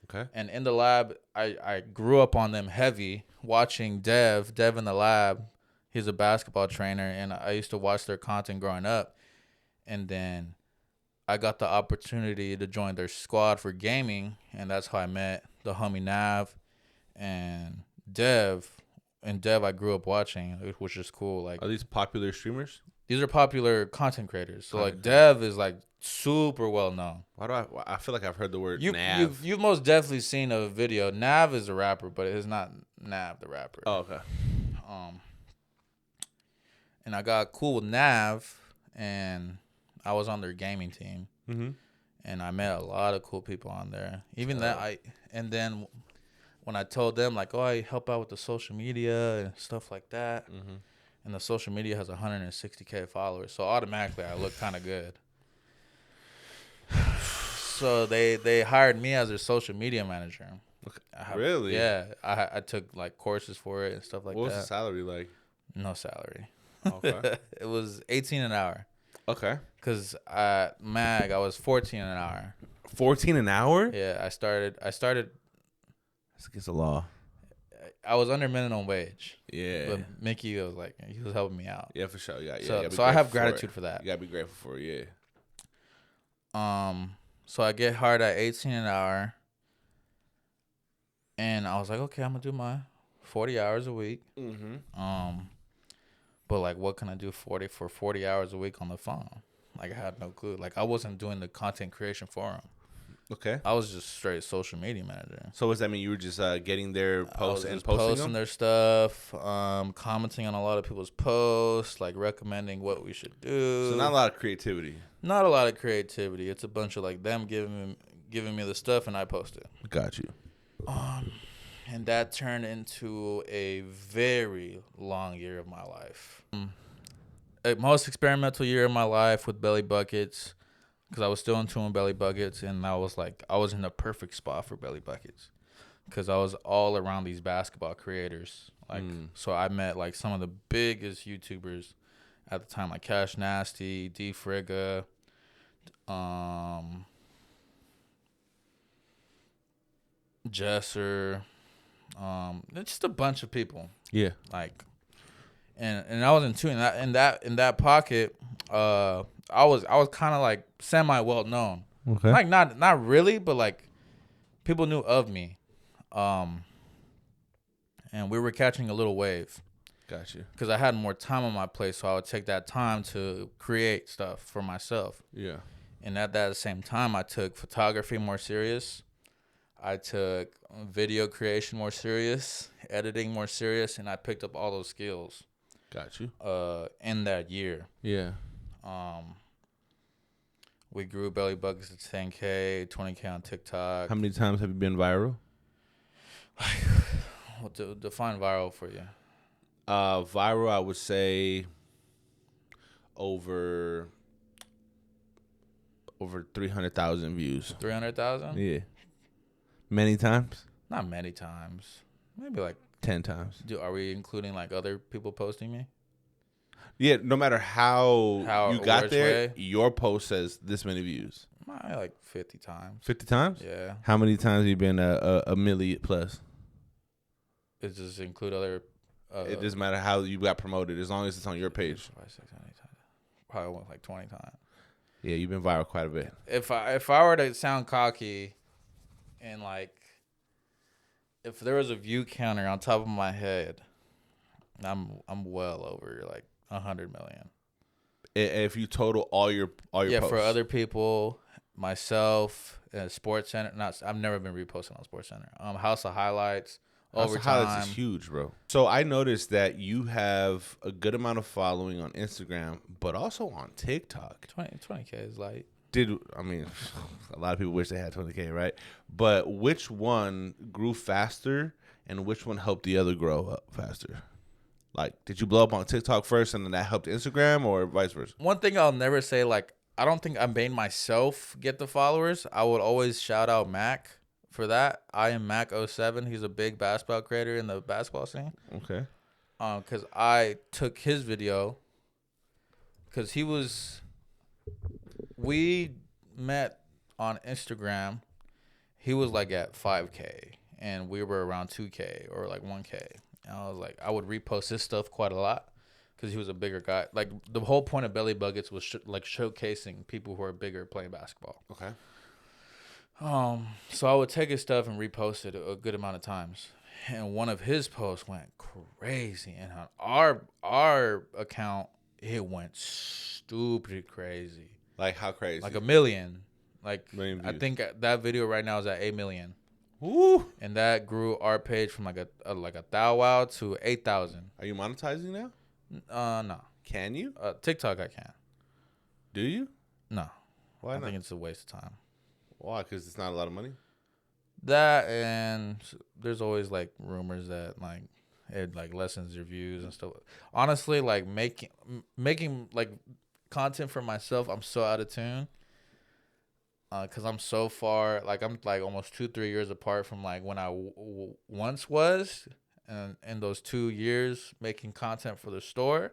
[SPEAKER 1] Okay.
[SPEAKER 2] And in the lab, I grew up on them heavy, watching Dev in the lab. He's a basketball trainer, and I used to watch their content growing up. And then I got the opportunity to join their squad for gaming, and that's how I met the homie Nav and Dev. And Dev I grew up watching, which is cool. Like,
[SPEAKER 1] Are these popular streamers?
[SPEAKER 2] these are popular content creators. So like Dev is like super well known.
[SPEAKER 1] Why do I feel like I've heard the word
[SPEAKER 2] You've most definitely seen a video. Nav is a rapper, but it is not Nav the rapper.
[SPEAKER 1] Oh, okay.
[SPEAKER 2] And I got cool with Nav, and I was on their gaming team, and I met a lot of cool people on there. Even and then when I told them like, oh, I help out with the social media and stuff like that, and the social media has 160K followers, so automatically I look kind of good. So they hired me as their social media manager.
[SPEAKER 1] Really?
[SPEAKER 2] Yeah, I took like courses for it and stuff like that.
[SPEAKER 1] What was the salary like?
[SPEAKER 2] No salary.
[SPEAKER 1] Okay.
[SPEAKER 2] It was 18 an hour.
[SPEAKER 1] Okay.
[SPEAKER 2] Cause at Mag I was 14 an hour.
[SPEAKER 1] 14 an hour?
[SPEAKER 2] Yeah, I started.
[SPEAKER 1] That's against the law.
[SPEAKER 2] I was under minimum wage.
[SPEAKER 1] Yeah.
[SPEAKER 2] But Mickey was like, he was helping me out.
[SPEAKER 1] Yeah, for sure. Yeah.
[SPEAKER 2] So I have gratitude for that.
[SPEAKER 1] You gotta be grateful for it.
[SPEAKER 2] Yeah. So I get hired at 18 an hour, and I was like, okay, I'm gonna do my 40 hours a week. But like, what can I do for 40 hours a week on the phone? Like, I had no clue. Like, I wasn't doing the content creation for them.
[SPEAKER 1] Okay.
[SPEAKER 2] I was just straight social media manager.
[SPEAKER 1] So what does that mean? You were just getting their posts and
[SPEAKER 2] posting
[SPEAKER 1] them?
[SPEAKER 2] their stuff, commenting on a lot of people's posts, like recommending what we should do.
[SPEAKER 1] So not a lot of creativity.
[SPEAKER 2] Not a lot of creativity. It's a bunch of like them giving me the stuff and I post it.
[SPEAKER 1] Got you.
[SPEAKER 2] And that turned into a very long year of my life. A most experimental year of my life with belly buckets. Because I was still into belly buckets, and I was in the perfect spot for belly buckets. Because I was all around these basketball creators. Like, so I met like some of the biggest YouTubers at the time, like Cash Nasty, D Frigga, Jesser, it's just a bunch of people.
[SPEAKER 1] Yeah.
[SPEAKER 2] Like, and I was in that pocket. I was kind of like semi well known.
[SPEAKER 1] Okay.
[SPEAKER 2] Like not really, but like people knew of me. And we were catching a little wave.
[SPEAKER 1] Got you.
[SPEAKER 2] Because I had more time on my plate, so I would take that time to create stuff for myself.
[SPEAKER 1] Yeah.
[SPEAKER 2] And at that same time, I took photography more serious. I took video creation more serious, editing more serious, and I picked up all those skills.
[SPEAKER 1] Got you.
[SPEAKER 2] In that year.
[SPEAKER 1] Yeah.
[SPEAKER 2] We grew belly buckets to 10K, 20K on TikTok.
[SPEAKER 1] How many times have you been viral?
[SPEAKER 2] Well, define viral for you.
[SPEAKER 1] Viral, I would say over 300,000 views.
[SPEAKER 2] 300,000?
[SPEAKER 1] Yeah. Many times?
[SPEAKER 2] Not many times. Maybe like
[SPEAKER 1] 10 times.
[SPEAKER 2] Are we including like other people posting me?
[SPEAKER 1] Yeah, no matter how you got there,
[SPEAKER 2] way?
[SPEAKER 1] your post says this many views.
[SPEAKER 2] Like 50 times.
[SPEAKER 1] 50 times?
[SPEAKER 2] Yeah.
[SPEAKER 1] How many times have you been a million plus?
[SPEAKER 2] It just include other.
[SPEAKER 1] It doesn't matter how you got promoted as long as it's on your page.
[SPEAKER 2] 5, 6, 7, 8 times. Probably went like 20 times.
[SPEAKER 1] Yeah, you've been viral quite a bit.
[SPEAKER 2] If I were to sound cocky, and like, if there was a view counter on top of my head, I'm well over like 100 million.
[SPEAKER 1] If you total all your posts.
[SPEAKER 2] For other people, myself, Sports Center. I've never been reposting on Sports Center. House of Highlights.
[SPEAKER 1] House of Highlights is huge, bro. So I noticed that you have a good amount of following on Instagram, but also on TikTok.
[SPEAKER 2] 20K is light.
[SPEAKER 1] I mean, a lot of people wish they had 20K, right? But which one grew faster and which one helped the other grow up faster? Like, did you blow up on TikTok first and then that helped Instagram, or vice versa?
[SPEAKER 2] One thing I'll never say, like, I don't think I made myself get the followers. I would always shout out Mac for that. I am Mac07. He's a big basketball creator in the basketball scene.
[SPEAKER 1] Okay.
[SPEAKER 2] Because I took his video because we met on Instagram. He was like at 5K and we were around 2K or like 1K. And I was like, I would repost his stuff quite a lot because he was a bigger guy. Like, the whole point of Belly Buckets was showcasing people who are bigger playing basketball.
[SPEAKER 1] Okay.
[SPEAKER 2] So I would take his stuff and repost it a good amount of times. And one of his posts went crazy. And on our account, it went stupid crazy.
[SPEAKER 1] Like, how crazy?
[SPEAKER 2] Like 1 million. Like,
[SPEAKER 1] Million views.
[SPEAKER 2] I think that video right now is at 8 million.
[SPEAKER 1] Woo!
[SPEAKER 2] And that grew our page from like a thou wow to 8,000.
[SPEAKER 1] Are you monetizing now?
[SPEAKER 2] No.
[SPEAKER 1] Can you?
[SPEAKER 2] TikTok I can.
[SPEAKER 1] Do you?
[SPEAKER 2] No.
[SPEAKER 1] Why
[SPEAKER 2] I
[SPEAKER 1] not?
[SPEAKER 2] think it's a waste of time.
[SPEAKER 1] Why? Because it's not a lot of money?
[SPEAKER 2] That, and there's always like rumors that like it like lessens your views and stuff. Honestly, like making like content for myself, I'm so out of tune. Cause I'm so far, like I'm like almost 2-3 years apart from like when I once was, and in those 2 years making content for the store,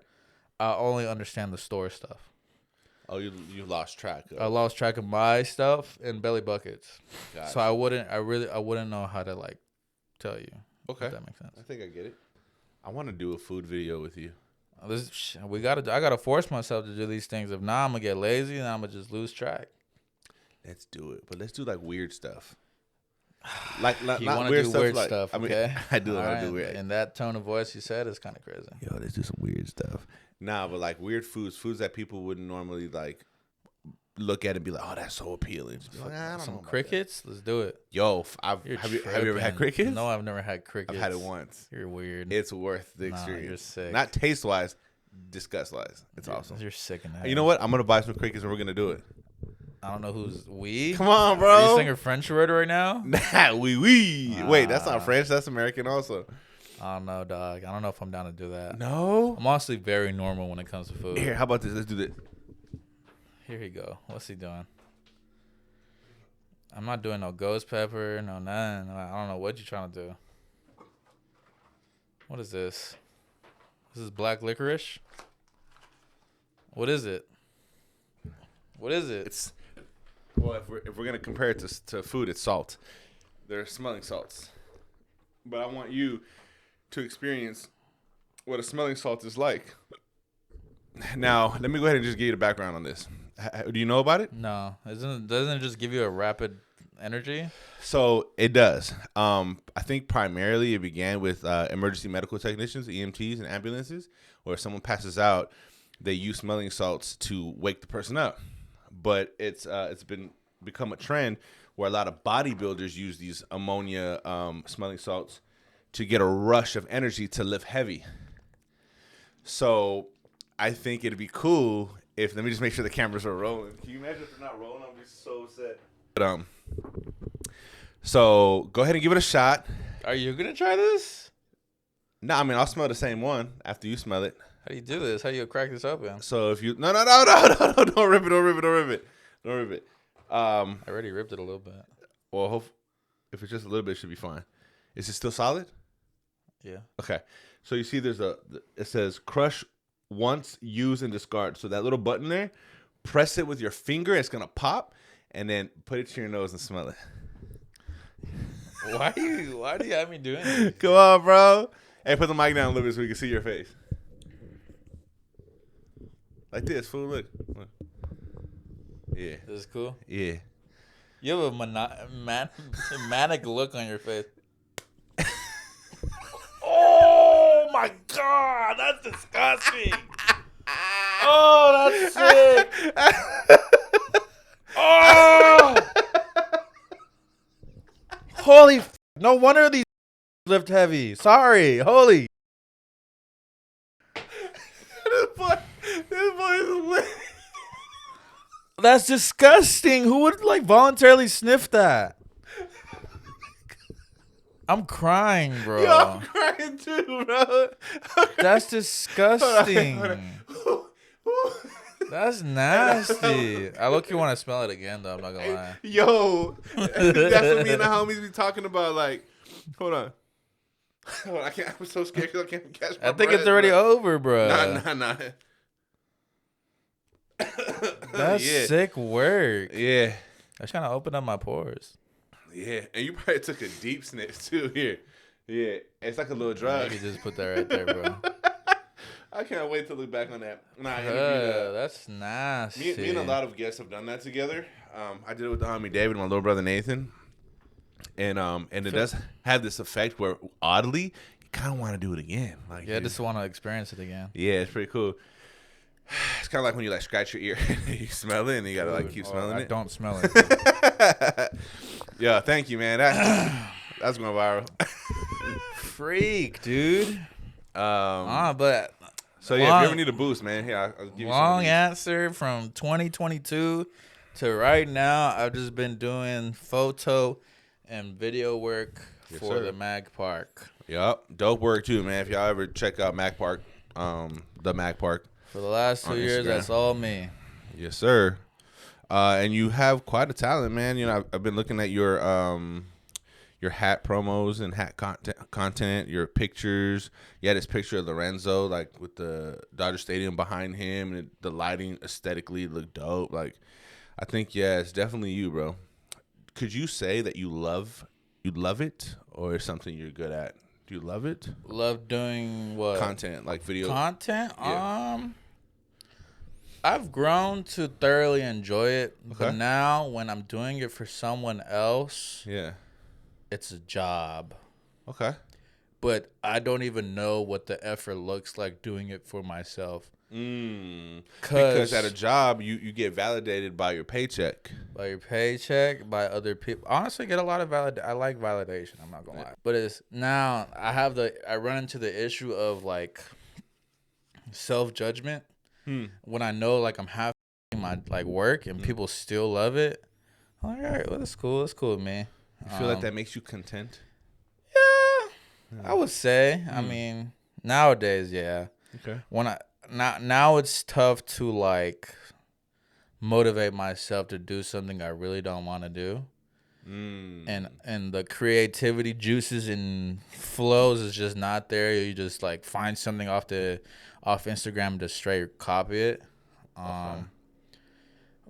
[SPEAKER 2] I only understand the store stuff.
[SPEAKER 1] Oh, you lost track.
[SPEAKER 2] I lost track of my stuff in Belly Buckets,
[SPEAKER 1] Gotcha.
[SPEAKER 2] so I wouldn't know how to like tell you.
[SPEAKER 1] Okay,
[SPEAKER 2] if that makes sense.
[SPEAKER 1] I think I get it. I want to do a food video with you.
[SPEAKER 2] I gotta force myself to do these things. If not, I'm gonna get lazy and I'm gonna just lose track.
[SPEAKER 1] Let's do it, but let's do like weird stuff. Like
[SPEAKER 2] You
[SPEAKER 1] not
[SPEAKER 2] want to
[SPEAKER 1] weird
[SPEAKER 2] do
[SPEAKER 1] stuff.
[SPEAKER 2] weird
[SPEAKER 1] Like,
[SPEAKER 2] stuff,
[SPEAKER 1] I mean,
[SPEAKER 2] okay?
[SPEAKER 1] I do
[SPEAKER 2] All
[SPEAKER 1] want to
[SPEAKER 2] right.
[SPEAKER 1] do weird.
[SPEAKER 2] And that tone of voice you said is kind of crazy.
[SPEAKER 1] Yo, let's do some weird stuff. Nah, but like weird foods that people wouldn't normally like look at and be like, oh, that's so appealing. Just be like, I don't know
[SPEAKER 2] Some
[SPEAKER 1] about
[SPEAKER 2] crickets? Let's do it.
[SPEAKER 1] that. Yo, have
[SPEAKER 2] You're
[SPEAKER 1] you ever had crickets?
[SPEAKER 2] No, I've never had crickets.
[SPEAKER 1] I've had it once.
[SPEAKER 2] You're weird.
[SPEAKER 1] It's worth the
[SPEAKER 2] Nah,
[SPEAKER 1] experience.
[SPEAKER 2] you're sick.
[SPEAKER 1] Not taste wise, disgust wise. It's awesome.
[SPEAKER 2] You're sick in the head.
[SPEAKER 1] You know what? I'm gonna buy some crickets and we're gonna do it.
[SPEAKER 2] I don't know who's we.
[SPEAKER 1] Come on,
[SPEAKER 2] Are
[SPEAKER 1] bro.
[SPEAKER 2] you singing French word right now?
[SPEAKER 1] Nah, oui. Wait, that's not French. That's American also.
[SPEAKER 2] I don't know, dog. I don't know if I'm down to do that.
[SPEAKER 1] No.
[SPEAKER 2] I'm honestly very normal when it comes to food.
[SPEAKER 1] Here, how about this? Let's do this.
[SPEAKER 2] Here he go. What's he doing? I'm not doing no ghost pepper, no none. I don't know what you're trying to do. What is this? This is black licorice? What is it? What is it?
[SPEAKER 1] It's well, if we're gonna compare it to food, it's salt. They're smelling salts. But I want you to experience what a smelling salt is like. Now, let me go ahead and just give you the background on this. Do you know about it?
[SPEAKER 2] No. Doesn't it just give you a rapid energy?
[SPEAKER 1] So it does. I think primarily it began with emergency medical technicians, EMTs, and ambulances, where if someone passes out, they use smelling salts to wake the person up. But it's become a trend where a lot of bodybuilders use these ammonia smelling salts to get a rush of energy to lift heavy. So I think it'd be cool if, let me just make sure the cameras are rolling. Can you imagine if they're not rolling? I'll be so upset. But, so go ahead and give it a shot.
[SPEAKER 2] Are you going to try this?
[SPEAKER 1] No, I mean, I'll smell the same one after you smell it.
[SPEAKER 2] How do you do this? How do you crack this open?
[SPEAKER 1] So if you, no, don't rip it.
[SPEAKER 2] I already ripped it a little bit.
[SPEAKER 1] Well, if it's just a little bit, it should be fine. Is it still solid?
[SPEAKER 2] Yeah.
[SPEAKER 1] Okay. So you see it says crush once, use, and discard. So that little button there, press it with your finger. It's going to pop. And then put it to your nose and smell it.
[SPEAKER 2] Why do you have me doing this?
[SPEAKER 1] Come on, bro. Hey, put the mic down a little bit so we can see your face. Like this, fool. Look. Yeah.
[SPEAKER 2] This is cool?
[SPEAKER 1] Yeah.
[SPEAKER 2] You have a manic look on your face. Oh my god, that's disgusting. Oh, that's sick. Oh, holy! No wonder these lift heavy. Sorry, holy.
[SPEAKER 1] This boy is lit.
[SPEAKER 2] That's disgusting. Who would like voluntarily sniff that? I'm crying, bro.
[SPEAKER 1] Yo, I'm crying too, bro.
[SPEAKER 2] That's disgusting.
[SPEAKER 1] Hold on.
[SPEAKER 2] That's nasty. I look, you want to smell it again, though. I'm not gonna lie.
[SPEAKER 1] Yo, that's what me and the homies be talking about. Like, hold on. Hold on, I can't. I'm so scared because I can't catch my
[SPEAKER 2] I think
[SPEAKER 1] breath,
[SPEAKER 2] it's already
[SPEAKER 1] bro.
[SPEAKER 2] over, bro.
[SPEAKER 1] Nah.
[SPEAKER 2] That's sick work.
[SPEAKER 1] Yeah.
[SPEAKER 2] I just kind of opened up my pores.
[SPEAKER 1] Yeah, and you probably took a deep sniff too here. Yeah, it's like a little drug.
[SPEAKER 2] You just put that right there, bro.
[SPEAKER 1] I can't wait to look back on that. Nah,
[SPEAKER 2] That's nasty.
[SPEAKER 1] me and a lot of guests have done that together. I did it with the homie David and my little brother Nathan. And it does have this effect where oddly you kind of want to do it again. Like
[SPEAKER 2] just want to experience it again.
[SPEAKER 1] Yeah, it's pretty cool. It's kind of like when you like scratch your ear, you smell it, and you gotta like keep smelling it.
[SPEAKER 2] I don't smell it.
[SPEAKER 1] Yeah, thank you, man. That's going viral.
[SPEAKER 2] Freak, dude. But
[SPEAKER 1] so yeah, if you ever need a boost, man, here I'll give you
[SPEAKER 2] long answer from 2022 to right now. I've just been doing photo and video work for the Mag Park.
[SPEAKER 1] Yep, dope work too, man. If y'all ever check out Mag Park, the Mag Park.
[SPEAKER 2] For the last 2 years, that's all me.
[SPEAKER 1] Yes, sir. And you have quite a talent, man. You know, I've been looking at your hat promos and hat content, your pictures. You had this picture of Lorenzo, like with the Dodger Stadium behind him, and the lighting aesthetically looked dope. Like, I think it's definitely you, bro. Could you say that you love it, or is something you're good at? Do you love it?
[SPEAKER 2] Love doing what?
[SPEAKER 1] Content, like video
[SPEAKER 2] content.
[SPEAKER 1] Yeah.
[SPEAKER 2] I've grown to thoroughly enjoy it, but now when I'm doing it for someone else, it's a job.
[SPEAKER 1] Okay.
[SPEAKER 2] But I don't even know what the effort looks like doing it for myself.
[SPEAKER 1] Because at a job, you get validated by your paycheck.
[SPEAKER 2] By your paycheck, by other people. Honestly, get a lot of I like validation. I'm not gonna lie. But it's now I run into the issue of like self-judgment when I know like I'm having my like work and people still love it. I'm like, all right, well, that's cool. That's cool with me.
[SPEAKER 1] You feel like that makes you content?
[SPEAKER 2] Yeah, I would say. I mean, nowadays, yeah.
[SPEAKER 1] Okay.
[SPEAKER 2] Now it's tough to like motivate myself to do something I really don't want to do. And the creativity juices and flows is just not there. You just like find something off Instagram and just straight copy it.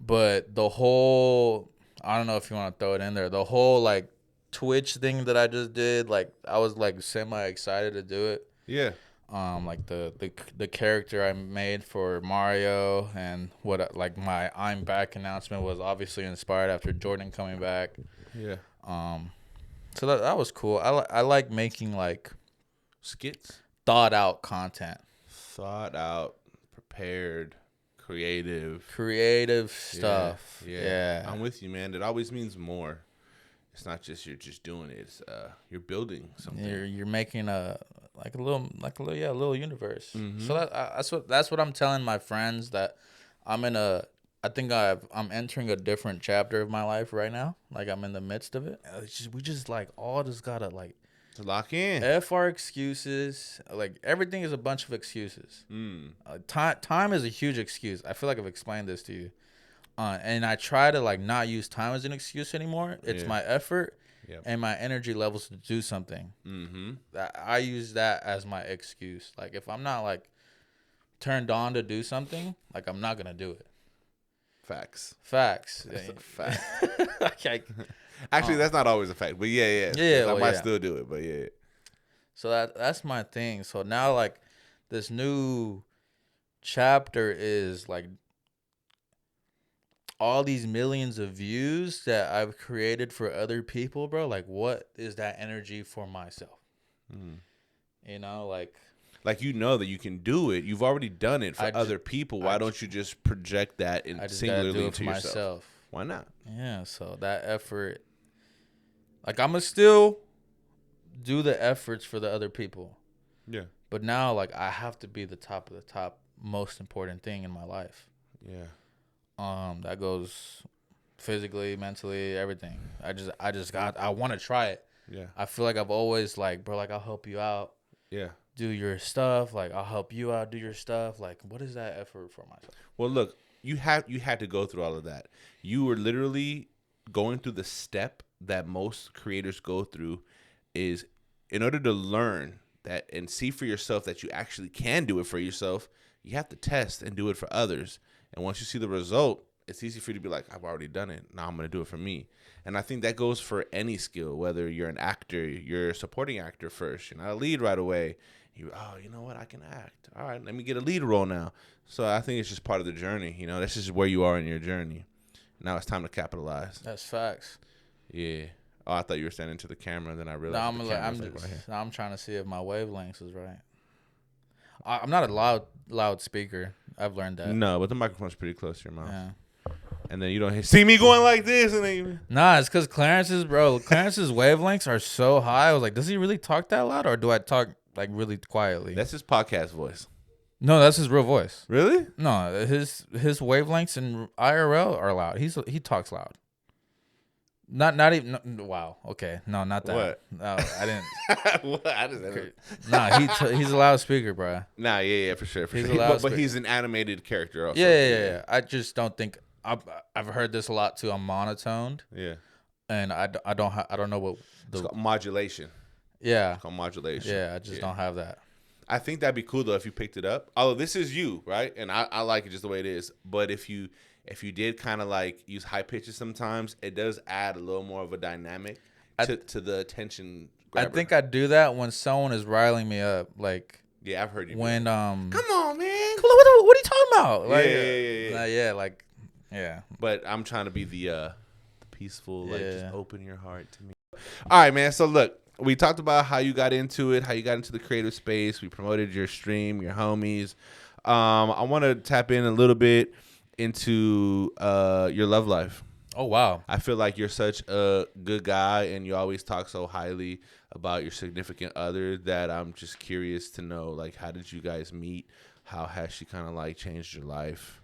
[SPEAKER 2] But the whole, I don't know if you want to throw it in there, the whole like Twitch thing that I just did, like I was like semi excited to do it.
[SPEAKER 1] Yeah.
[SPEAKER 2] Like the character I made for Mario and what like my I'm back announcement was obviously inspired after Jordan coming back.
[SPEAKER 1] Yeah.
[SPEAKER 2] So that was cool. I like making like
[SPEAKER 1] skits,
[SPEAKER 2] thought out content,
[SPEAKER 1] prepared, creative
[SPEAKER 2] stuff. Yeah.
[SPEAKER 1] I'm with you, man. It always means more. It's not just you're just doing it. It's you're building something.
[SPEAKER 2] You're making a little universe. So that's what I'm telling my friends, that I'm entering a different chapter of my life right now. Like I'm in the midst of it. We just like all just gotta like
[SPEAKER 1] to lock in.
[SPEAKER 2] F our excuses. Like everything is a bunch of excuses. Time is a huge excuse. I feel like I've explained this to you. And I try to like not use time as an excuse anymore. It's my effort and my energy levels to do something. I use that as my excuse. Like if I'm not like turned on to do something, like I'm not gonna do it.
[SPEAKER 1] Facts.
[SPEAKER 2] That's
[SPEAKER 1] a fact.
[SPEAKER 2] Okay.
[SPEAKER 1] Actually, that's not always a fact, but yeah. I might still do it, but yeah.
[SPEAKER 2] So that's my thing. So now like this new chapter is like all these millions of views that I've created for other people, bro, like what is that energy for myself? You know, like
[SPEAKER 1] you know that you can do it. You've already done it for
[SPEAKER 2] I
[SPEAKER 1] other people. Why don't you just project that
[SPEAKER 2] I
[SPEAKER 1] and
[SPEAKER 2] just gotta
[SPEAKER 1] singularly
[SPEAKER 2] do it
[SPEAKER 1] into
[SPEAKER 2] for
[SPEAKER 1] yourself?
[SPEAKER 2] myself.
[SPEAKER 1] Why not?
[SPEAKER 2] Yeah, so that effort, like I'm gonna still do the efforts for the other people.
[SPEAKER 1] Yeah.
[SPEAKER 2] But now, like, I have to be the top of the top, most important thing in my life.
[SPEAKER 1] Yeah.
[SPEAKER 2] That goes physically, mentally, everything. I want to try it.
[SPEAKER 1] Yeah.
[SPEAKER 2] I feel like I've always like, bro, like I'll help you out,
[SPEAKER 1] Yeah.
[SPEAKER 2] do your stuff. Like I'll help you out, do your stuff. Like, what is that effort for myself?
[SPEAKER 1] Well, look, you had to go through all of that. You were literally going through the step that most creators go through, is in order to learn that and see for yourself that you actually can do it for yourself, you have to test and do it for others. And once you see the result, it's easy for you to be like, I've already done it. Now I'm going to do it for me. And I think that goes for any skill, whether you're an actor, you're a supporting actor first, you're not a lead right away. You know what? I can act. All right, let me get a lead role now. So I think it's just part of the journey. You know, that's just where you are in your journey. Now it's time to capitalize.
[SPEAKER 2] That's facts.
[SPEAKER 1] Yeah. Oh, I thought you were standing to the camera, then I realized
[SPEAKER 2] I'm trying to see if my wavelengths is right. I'm not a loud speaker. I've learned that.
[SPEAKER 1] No, but the microphone's pretty close to your mouth.
[SPEAKER 2] Yeah.
[SPEAKER 1] And then you don't see me going like this, and then
[SPEAKER 2] Nah, it's because Clarence's wavelengths are so high. I was like, does he really talk that loud, or do I talk like really quietly?
[SPEAKER 1] That's his podcast voice.
[SPEAKER 2] No, that's his real voice.
[SPEAKER 1] Really?
[SPEAKER 2] No, his wavelengths in IRL are loud. He talks loud. Not even. No, wow. Okay. No, not that.
[SPEAKER 1] What?
[SPEAKER 2] No, I didn't.
[SPEAKER 1] What? I just
[SPEAKER 2] Nah, he's a loudspeaker, bro.
[SPEAKER 1] Nah, yeah, for sure.
[SPEAKER 2] He's
[SPEAKER 1] sure.
[SPEAKER 2] a loud
[SPEAKER 1] But he's an animated character also.
[SPEAKER 2] Yeah. I just don't think I've heard this a lot too. I'm monotoned.
[SPEAKER 1] Yeah.
[SPEAKER 2] And I don't know what
[SPEAKER 1] It's called modulation.
[SPEAKER 2] Yeah.
[SPEAKER 1] It's called modulation.
[SPEAKER 2] Yeah, I just don't have that.
[SPEAKER 1] I think that'd be cool though if you picked it up. Although this is you, right? And I like it just the way it is. But if you did kind of like use high pitches sometimes, it does add a little more of a dynamic to the attention grabber.
[SPEAKER 2] I think I do that when someone is riling me up. Like,
[SPEAKER 1] yeah, I've heard you.
[SPEAKER 2] When
[SPEAKER 1] come on, man.
[SPEAKER 2] What are you talking about? Like,
[SPEAKER 1] yeah. But I'm trying to be the peaceful, like just open your heart to me. All right, man. So look, we talked about how you got into it, how you got into the creative space. We promoted your stream, your homies. I want to tap in a little bit into your love life.
[SPEAKER 2] Oh, wow.
[SPEAKER 1] I feel like you're such a good guy and you always talk so highly about your significant other that I'm just curious to know, like, how did you guys meet? How has she kind of like changed your life?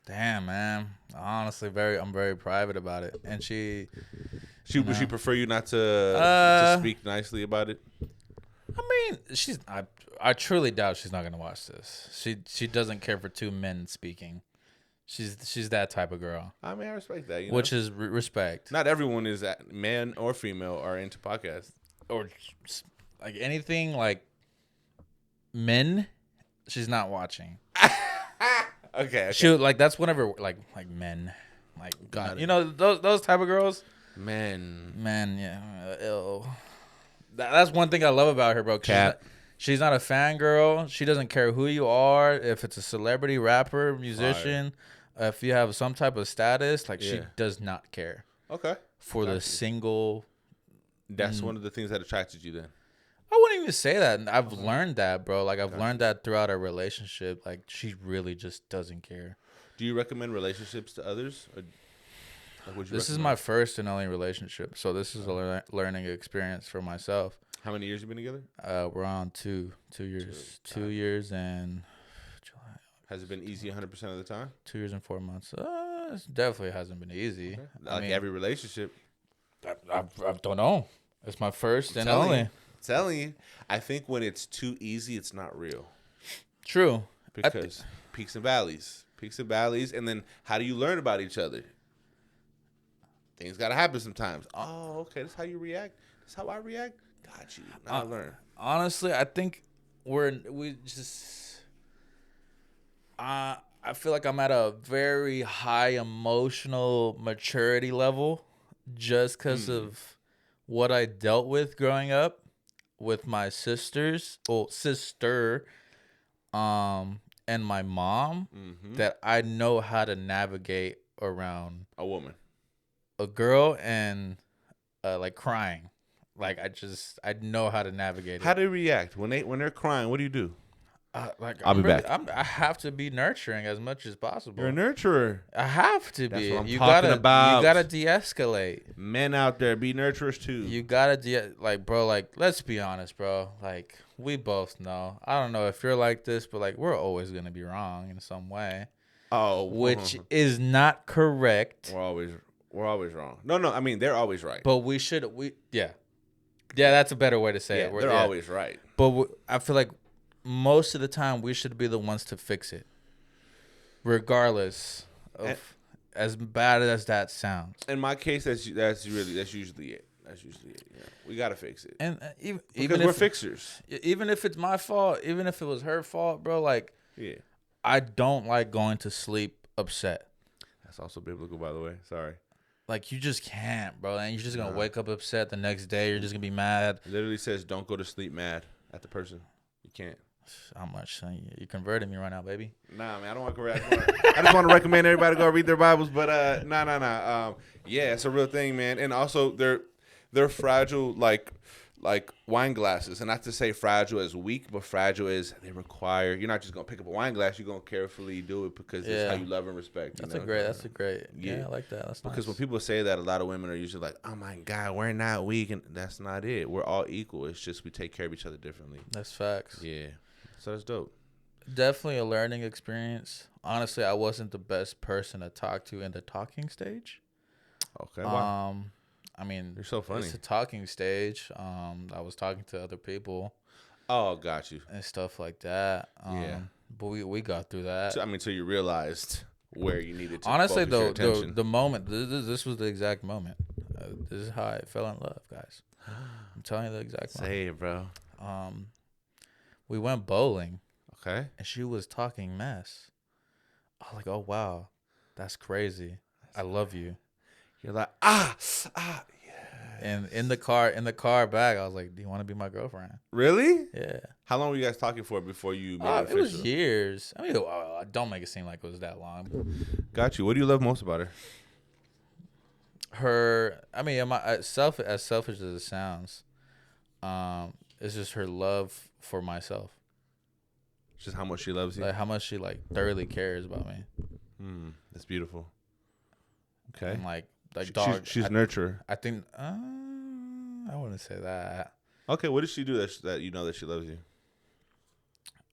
[SPEAKER 2] Damn, man. Honestly, I'm very private about it. And she
[SPEAKER 1] would she prefer you not to speak nicely about it?
[SPEAKER 2] I mean, I truly doubt she's not going to watch this. She doesn't care for two men speaking. She's that type of girl.
[SPEAKER 1] I mean, I respect that.
[SPEAKER 2] Which is respect.
[SPEAKER 1] Not everyone is man or female are into podcasts
[SPEAKER 2] or like anything like men. She's not watching.
[SPEAKER 1] Okay.
[SPEAKER 2] She like that's whenever like men like
[SPEAKER 1] got it.
[SPEAKER 2] You know those type of girls.
[SPEAKER 1] Men,
[SPEAKER 2] yeah. Ew. That's one thing I love about her, bro. She's not a fangirl. She doesn't care who you are. If it's a celebrity, rapper, musician, if you have some type of status, like she does not care.
[SPEAKER 1] Okay.
[SPEAKER 2] For the single.
[SPEAKER 1] That's one of the things that attracted you then.
[SPEAKER 2] I wouldn't even say that. I've learned that, bro. Like I've learned that throughout our relationship. Like she really just doesn't care.
[SPEAKER 1] Do you recommend relationships to others? Or
[SPEAKER 2] this is my first and only relationship, so this is a learning experience for myself.
[SPEAKER 1] How many years you been together?
[SPEAKER 2] We're on 2 years. 2 years and July.
[SPEAKER 1] Has it been easy 100% of the time?
[SPEAKER 2] 2 years and 4 months. It definitely hasn't been easy.
[SPEAKER 1] Okay. Like every relationship.
[SPEAKER 2] I don't know. It's my first and only.
[SPEAKER 1] Telling you, I think when it's too easy, it's not real.
[SPEAKER 2] True.
[SPEAKER 1] Because peaks and valleys, and then how do you learn about each other? Things gotta happen sometimes. Oh, okay, that's how you react. That's how I react. Got you. Now I learn.
[SPEAKER 2] Honestly, I think we just. I feel like I'm at a very high emotional maturity level, just because of what I dealt with growing up with my sister, and my mom, that I know how to navigate around
[SPEAKER 1] A woman.
[SPEAKER 2] a girl and like crying. Like I know how to navigate it.
[SPEAKER 1] How do they react when they're crying? What do you do?
[SPEAKER 2] Like
[SPEAKER 1] I'll be back.
[SPEAKER 2] I have to be nurturing as much as possible.
[SPEAKER 1] You're a nurturer.
[SPEAKER 2] I have to
[SPEAKER 1] That's
[SPEAKER 2] be.
[SPEAKER 1] what I'm
[SPEAKER 2] You
[SPEAKER 1] talking
[SPEAKER 2] gotta,
[SPEAKER 1] about.
[SPEAKER 2] You gotta de-escalate.
[SPEAKER 1] Men out there, be nurturers too.
[SPEAKER 2] You gotta like, bro. Like, let's be honest, bro. Like, we both know. I don't know if you're like this, but like, we're always gonna be wrong in some way.
[SPEAKER 1] Oh,
[SPEAKER 2] which is not correct.
[SPEAKER 1] We're always wrong. No. I mean, they're always right.
[SPEAKER 2] But yeah. That's a better way to say it.
[SPEAKER 1] They're always right.
[SPEAKER 2] But I feel like most of the time we should be the ones to fix it, regardless of as bad as that sounds.
[SPEAKER 1] In my case, that's usually it. That's usually it. Yeah. We gotta fix it.
[SPEAKER 2] And
[SPEAKER 1] because we're fixers.
[SPEAKER 2] Even if it's my fault, even if it was her fault, bro. Like,
[SPEAKER 1] yeah,
[SPEAKER 2] I don't like going to sleep upset.
[SPEAKER 1] That's also biblical, by the way. Sorry.
[SPEAKER 2] Like, you just can't, bro. And you're just gonna wake up upset the next day. You're just gonna be mad.
[SPEAKER 1] It literally says, "Don't go to sleep mad at the person." You can't.
[SPEAKER 2] How much? You converted me right now, baby.
[SPEAKER 1] Nah, man, I don't want to convert. I just want to recommend everybody go read their Bibles. But nah. Yeah, it's a real thing, man. And also, they're fragile, like wine glasses. And not to say fragile as weak, but fragile as they require. You're not just gonna pick up a wine glass. You're gonna carefully do it because it's how you love and respect.
[SPEAKER 2] That's a great. Yeah, I like that. That's
[SPEAKER 1] because
[SPEAKER 2] nice.
[SPEAKER 1] when people say that, a lot of women are usually like, "Oh my God, we're not weak," and that's not it. We're all equal. It's just we take care of each other differently.
[SPEAKER 2] That's facts.
[SPEAKER 1] Yeah, so that's dope.
[SPEAKER 2] Definitely a learning experience. Honestly, I wasn't the best person to talk to in the talking stage.
[SPEAKER 1] Okay. Wow.
[SPEAKER 2] I mean,
[SPEAKER 1] you're so funny.
[SPEAKER 2] It's a talking stage. I was talking to other people.
[SPEAKER 1] Oh, got you.
[SPEAKER 2] And stuff like that.
[SPEAKER 1] Yeah.
[SPEAKER 2] But we got through that.
[SPEAKER 1] So you realized where you needed to
[SPEAKER 2] honestly,
[SPEAKER 1] focus your attention.
[SPEAKER 2] the moment, this was the exact moment. This is how I fell in love, guys. I'm telling you the exact moment.
[SPEAKER 1] Say it, bro.
[SPEAKER 2] We went bowling.
[SPEAKER 1] Okay.
[SPEAKER 2] And she was talking mess. I was like, oh, wow. That's crazy. I love you.
[SPEAKER 1] You're like, yeah.
[SPEAKER 2] And in the car back, I was like, do you want to be my girlfriend?
[SPEAKER 1] Really?
[SPEAKER 2] Yeah.
[SPEAKER 1] How long were you guys talking for before you made it official?
[SPEAKER 2] It was years. I mean, don't make it seem like it was that long.
[SPEAKER 1] Got you. What do you love most about her?
[SPEAKER 2] I mean, as selfish as it sounds, it's just her love for myself.
[SPEAKER 1] Just how much she loves you?
[SPEAKER 2] Like, how much she, thoroughly cares about me.
[SPEAKER 1] That's beautiful. Okay.
[SPEAKER 2] And, dog.
[SPEAKER 1] She's a nurturer.
[SPEAKER 2] I think, I wouldn't say that.
[SPEAKER 1] Okay, what does she do that you know that she loves you?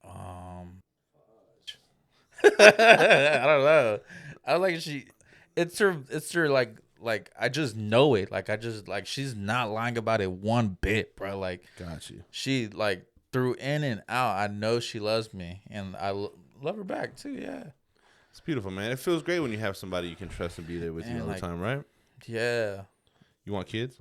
[SPEAKER 2] I don't know. I was like, it's her I just know it. She's not lying about it one bit, bro. Like,
[SPEAKER 1] got you.
[SPEAKER 2] She through in and out, I know she loves me, and I love her back too. Yeah.
[SPEAKER 1] It's beautiful, man. It feels great when you have somebody you can trust and be there with you all the time, right?
[SPEAKER 2] Yeah.
[SPEAKER 1] You want kids?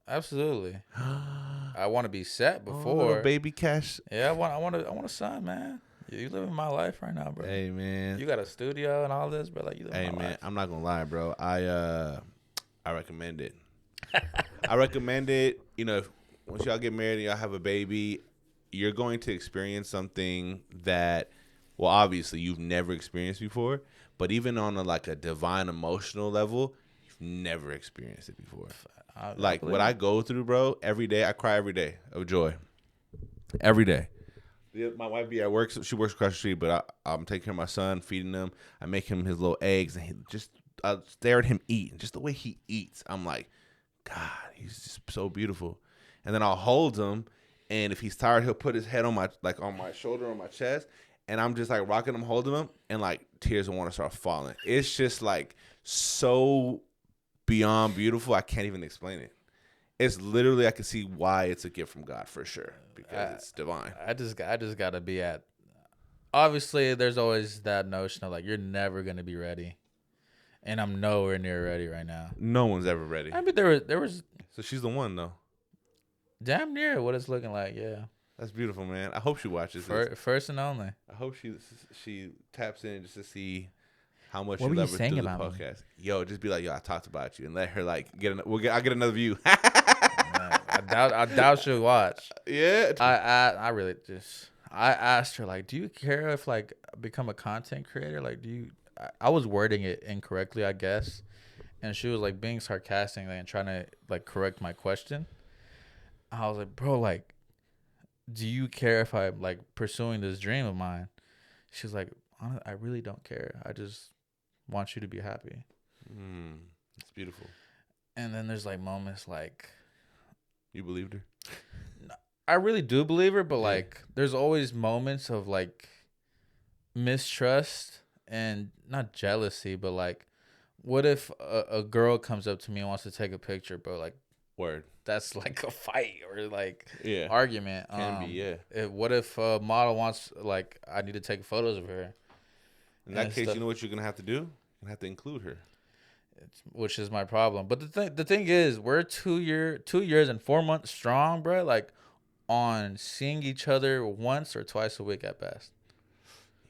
[SPEAKER 2] Absolutely. I want to be set before.
[SPEAKER 1] Little baby Cash.
[SPEAKER 2] Yeah, I want a son, man. You living my life right now, bro.
[SPEAKER 1] Hey, man.
[SPEAKER 2] You got a studio and all this, bro. Like, you living my life.
[SPEAKER 1] I'm not gonna lie, bro. I recommend it. I recommend it. You know, once y'all get married and y'all have a baby, you're going to experience something that, well, obviously you've never experienced before, but even on a divine emotional level, you've never experienced it before. What I go through, bro, every day, I cry every day of joy. Every day. My wife be at work, so she works across the street, but I'm taking care of my son, feeding him. I make him his little eggs, and I stare at him eat, and just the way he eats, I'm like, God, he's just so beautiful. And then I'll hold him, and if he's tired, he'll put his head on my shoulder, on my chest, and I'm just rocking him, holding him, and tears will want to start falling. It's just so beyond beautiful. I can't even explain it. It's literally, I can see why it's a gift from God for sure, because it's divine.
[SPEAKER 2] I just gotta be at. Obviously, there's always that notion of you're never gonna be ready, and I'm nowhere near ready right now.
[SPEAKER 1] No one's ever ready.
[SPEAKER 2] I mean, there was.
[SPEAKER 1] So she's the one though.
[SPEAKER 2] Damn near what it's looking like. Yeah.
[SPEAKER 1] That's beautiful, man. I hope she watches
[SPEAKER 2] first and only.
[SPEAKER 1] I hope she taps in just to see how much
[SPEAKER 2] what
[SPEAKER 1] you love
[SPEAKER 2] you
[SPEAKER 1] her through the podcast. Yo, just be like, yo, I talked about you, and let her I'll get another view.
[SPEAKER 2] I doubt she'll watch.
[SPEAKER 1] Yeah.
[SPEAKER 2] I really I asked her do you care if become a content creator? I was wording it incorrectly, I guess, and she was like being sarcastic and trying to like correct my question. I was like, bro, like, do you care if I'm like pursuing this dream of mine? She's like, I really don't care. I just want you to be happy.
[SPEAKER 1] It's beautiful.
[SPEAKER 2] And then there's like moments like,
[SPEAKER 1] You believed her?
[SPEAKER 2] I really do believe her, but
[SPEAKER 1] Yeah.
[SPEAKER 2] like, there's always moments of like mistrust and not jealousy, but like, what if a girl comes up to me and wants to take a picture, bro? Like,
[SPEAKER 1] Word.
[SPEAKER 2] that's like a fight or like
[SPEAKER 1] Yeah.
[SPEAKER 2] argument.
[SPEAKER 1] Can be, yeah.
[SPEAKER 2] What if a model wants, like, I need to take photos of her?
[SPEAKER 1] In that
[SPEAKER 2] and
[SPEAKER 1] case,
[SPEAKER 2] stuff.
[SPEAKER 1] you know what you're gonna have to do? You're gonna have to include her.
[SPEAKER 2] Which is my problem. But the thing is, we're 2 years and 4 months strong, bro. Like, on seeing each other once or twice a week at best.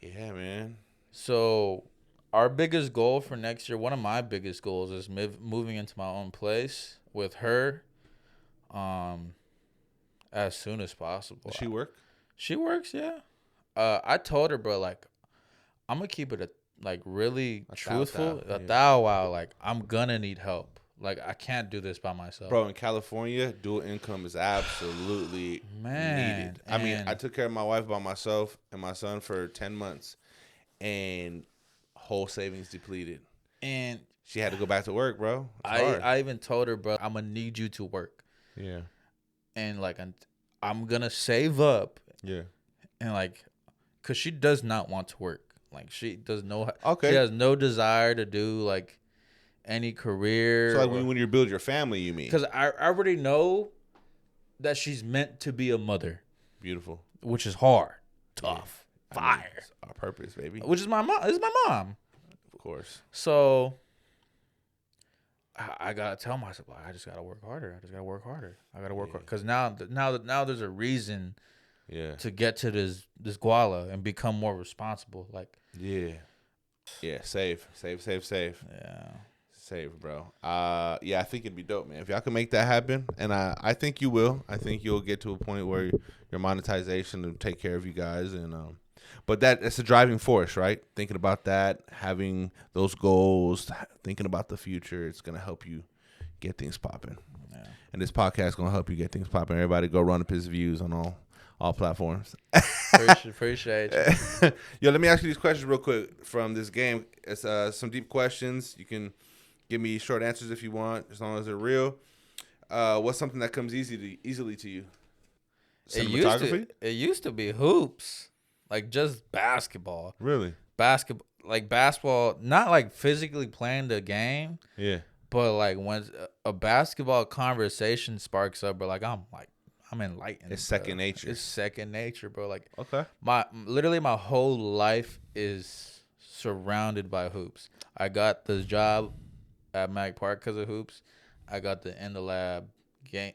[SPEAKER 1] Yeah, man.
[SPEAKER 2] So our biggest goal for next year, one of my biggest goals, is moving into my own place with her, as soon as possible.
[SPEAKER 1] Does she work?
[SPEAKER 2] She works, yeah. I told her, bro, like, I'm gonna keep it like really truthful. Like, I'm gonna need help. Like, I can't do this by myself.
[SPEAKER 1] Bro, in California, dual income is absolutely needed. I mean, I took care of my wife by myself and my son for 10 months, and whole savings depleted.
[SPEAKER 2] And
[SPEAKER 1] she had to go back to work, bro.
[SPEAKER 2] I even told her, bro, I'm gonna need you to work.
[SPEAKER 1] Yeah.
[SPEAKER 2] And like, I'm gonna save up.
[SPEAKER 1] Yeah.
[SPEAKER 2] And like, cause she does not want to work. Like, she does no.
[SPEAKER 1] Okay.
[SPEAKER 2] She has no desire to do like any career.
[SPEAKER 1] So like when you build your family, you mean?
[SPEAKER 2] Because I already know that she's meant to be a mother.
[SPEAKER 1] Beautiful.
[SPEAKER 2] Which is hard, tough, fire.
[SPEAKER 1] I mean, it's our purpose, baby.
[SPEAKER 2] Which is my mom. This is my mom.
[SPEAKER 1] Of course.
[SPEAKER 2] So I gotta tell myself, like, I just gotta work harder. I gotta work harder. Because now there's a reason.
[SPEAKER 1] Yeah.
[SPEAKER 2] To get to this guala and become more responsible. Like.
[SPEAKER 1] Yeah. Yeah. Save.
[SPEAKER 2] Yeah.
[SPEAKER 1] Save, bro. Yeah, I think it'd be dope, man. If y'all can make that happen, and I think you will. I think you'll get to a point where your monetization will take care of you guys, and but that's a driving force, right? Thinking about that, having those goals, thinking about the future, it's gonna help you get things popping.
[SPEAKER 2] Yeah.
[SPEAKER 1] And this podcast is gonna help you get things popping. Everybody, go run up his views on all platforms.
[SPEAKER 2] Appreciate you.
[SPEAKER 1] Yo, let me ask you these questions real quick from this game. It's some deep questions. You can give me short answers if you want, as long as they're real. What's something that comes easily to you? Cinematography?
[SPEAKER 2] It used to be hoops, like just basketball.
[SPEAKER 1] Really?
[SPEAKER 2] Basketball, not like physically playing the game.
[SPEAKER 1] Yeah.
[SPEAKER 2] But like when a basketball conversation sparks up, bro, I'm enlightened.
[SPEAKER 1] It's second nature.
[SPEAKER 2] It's second nature, bro. Like,
[SPEAKER 1] okay.
[SPEAKER 2] Literally my whole life is surrounded by hoops. I got this job at Mag Park because of hoops. I got the In the Lab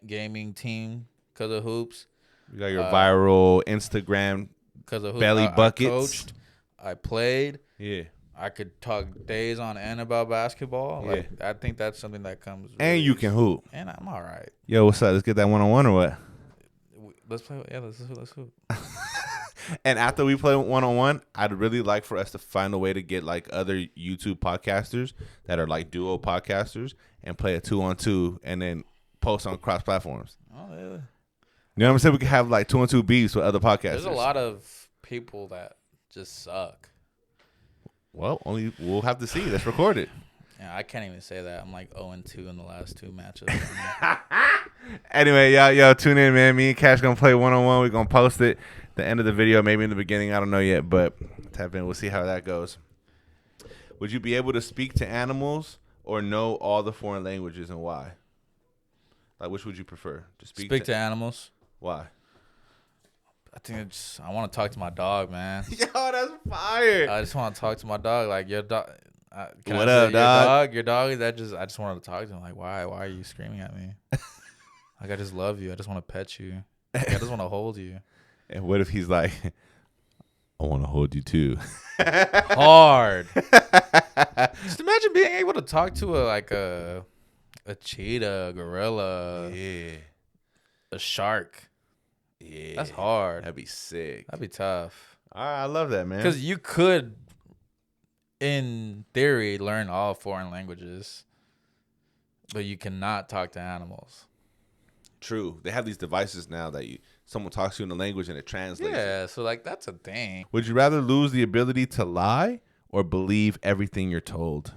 [SPEAKER 2] gaming team because of hoops.
[SPEAKER 1] You got your viral Instagram because of hoops. Belly buckets.
[SPEAKER 2] I coached. I played.
[SPEAKER 1] Yeah.
[SPEAKER 2] I could talk days on end about basketball.
[SPEAKER 1] Yeah.
[SPEAKER 2] Like, I think that's something that comes.
[SPEAKER 1] And really you can hoop.
[SPEAKER 2] And I'm all right.
[SPEAKER 1] Yo, what's up? Let's get that 1-on-1 or what?
[SPEAKER 2] Let's play. Yeah, let's hoop.
[SPEAKER 1] And after we play 1-on-1, I'd really like for us to find a way to get like other YouTube podcasters that are like duo podcasters and play a 2-on-2 and then post on cross platforms.
[SPEAKER 2] Oh, yeah.
[SPEAKER 1] You know what I'm saying? We could have like 2-on-2 beefs with other podcasters.
[SPEAKER 2] There's a lot of people that just suck.
[SPEAKER 1] Well, we'll have to see. Let's record it.
[SPEAKER 2] Yeah, I can't even say that. I'm like 0-2 in the last 2 matches.
[SPEAKER 1] Anyway, y'all tune in, man. Me and Cash gonna play 1-on-1. We're gonna post it the end of the video, maybe in the beginning. I don't know yet, but tap in. We'll see how that goes. Would you be able to speak to animals or know all the foreign languages, and why? Like, which would you prefer? To speak
[SPEAKER 2] to animals.
[SPEAKER 1] Why?
[SPEAKER 2] I think I want to talk to my dog, man.
[SPEAKER 1] Yo, that's fire.
[SPEAKER 2] I just want to talk to my dog. Like, your dog.
[SPEAKER 1] What up, dog?
[SPEAKER 2] Your dog. I just wanted to talk to him. Like, why are you screaming at me? Like, I just love you. I just want to pet you. Like, I just want to hold you.
[SPEAKER 1] And what if he's like, I want to hold you too?
[SPEAKER 2] Hard. Just imagine being able to talk to a cheetah, a gorilla, a shark.
[SPEAKER 1] Yeah,
[SPEAKER 2] that's hard.
[SPEAKER 1] That'd be sick.
[SPEAKER 2] That'd be tough.
[SPEAKER 1] All right, I love that, man.
[SPEAKER 2] Because you could in theory, learn all foreign languages, but you cannot talk to animals.
[SPEAKER 1] True. They have these devices now that someone talks to you in a language and it translates.
[SPEAKER 2] Yeah, so like that's a thing.
[SPEAKER 1] Would you rather lose the ability to lie or believe everything you're told?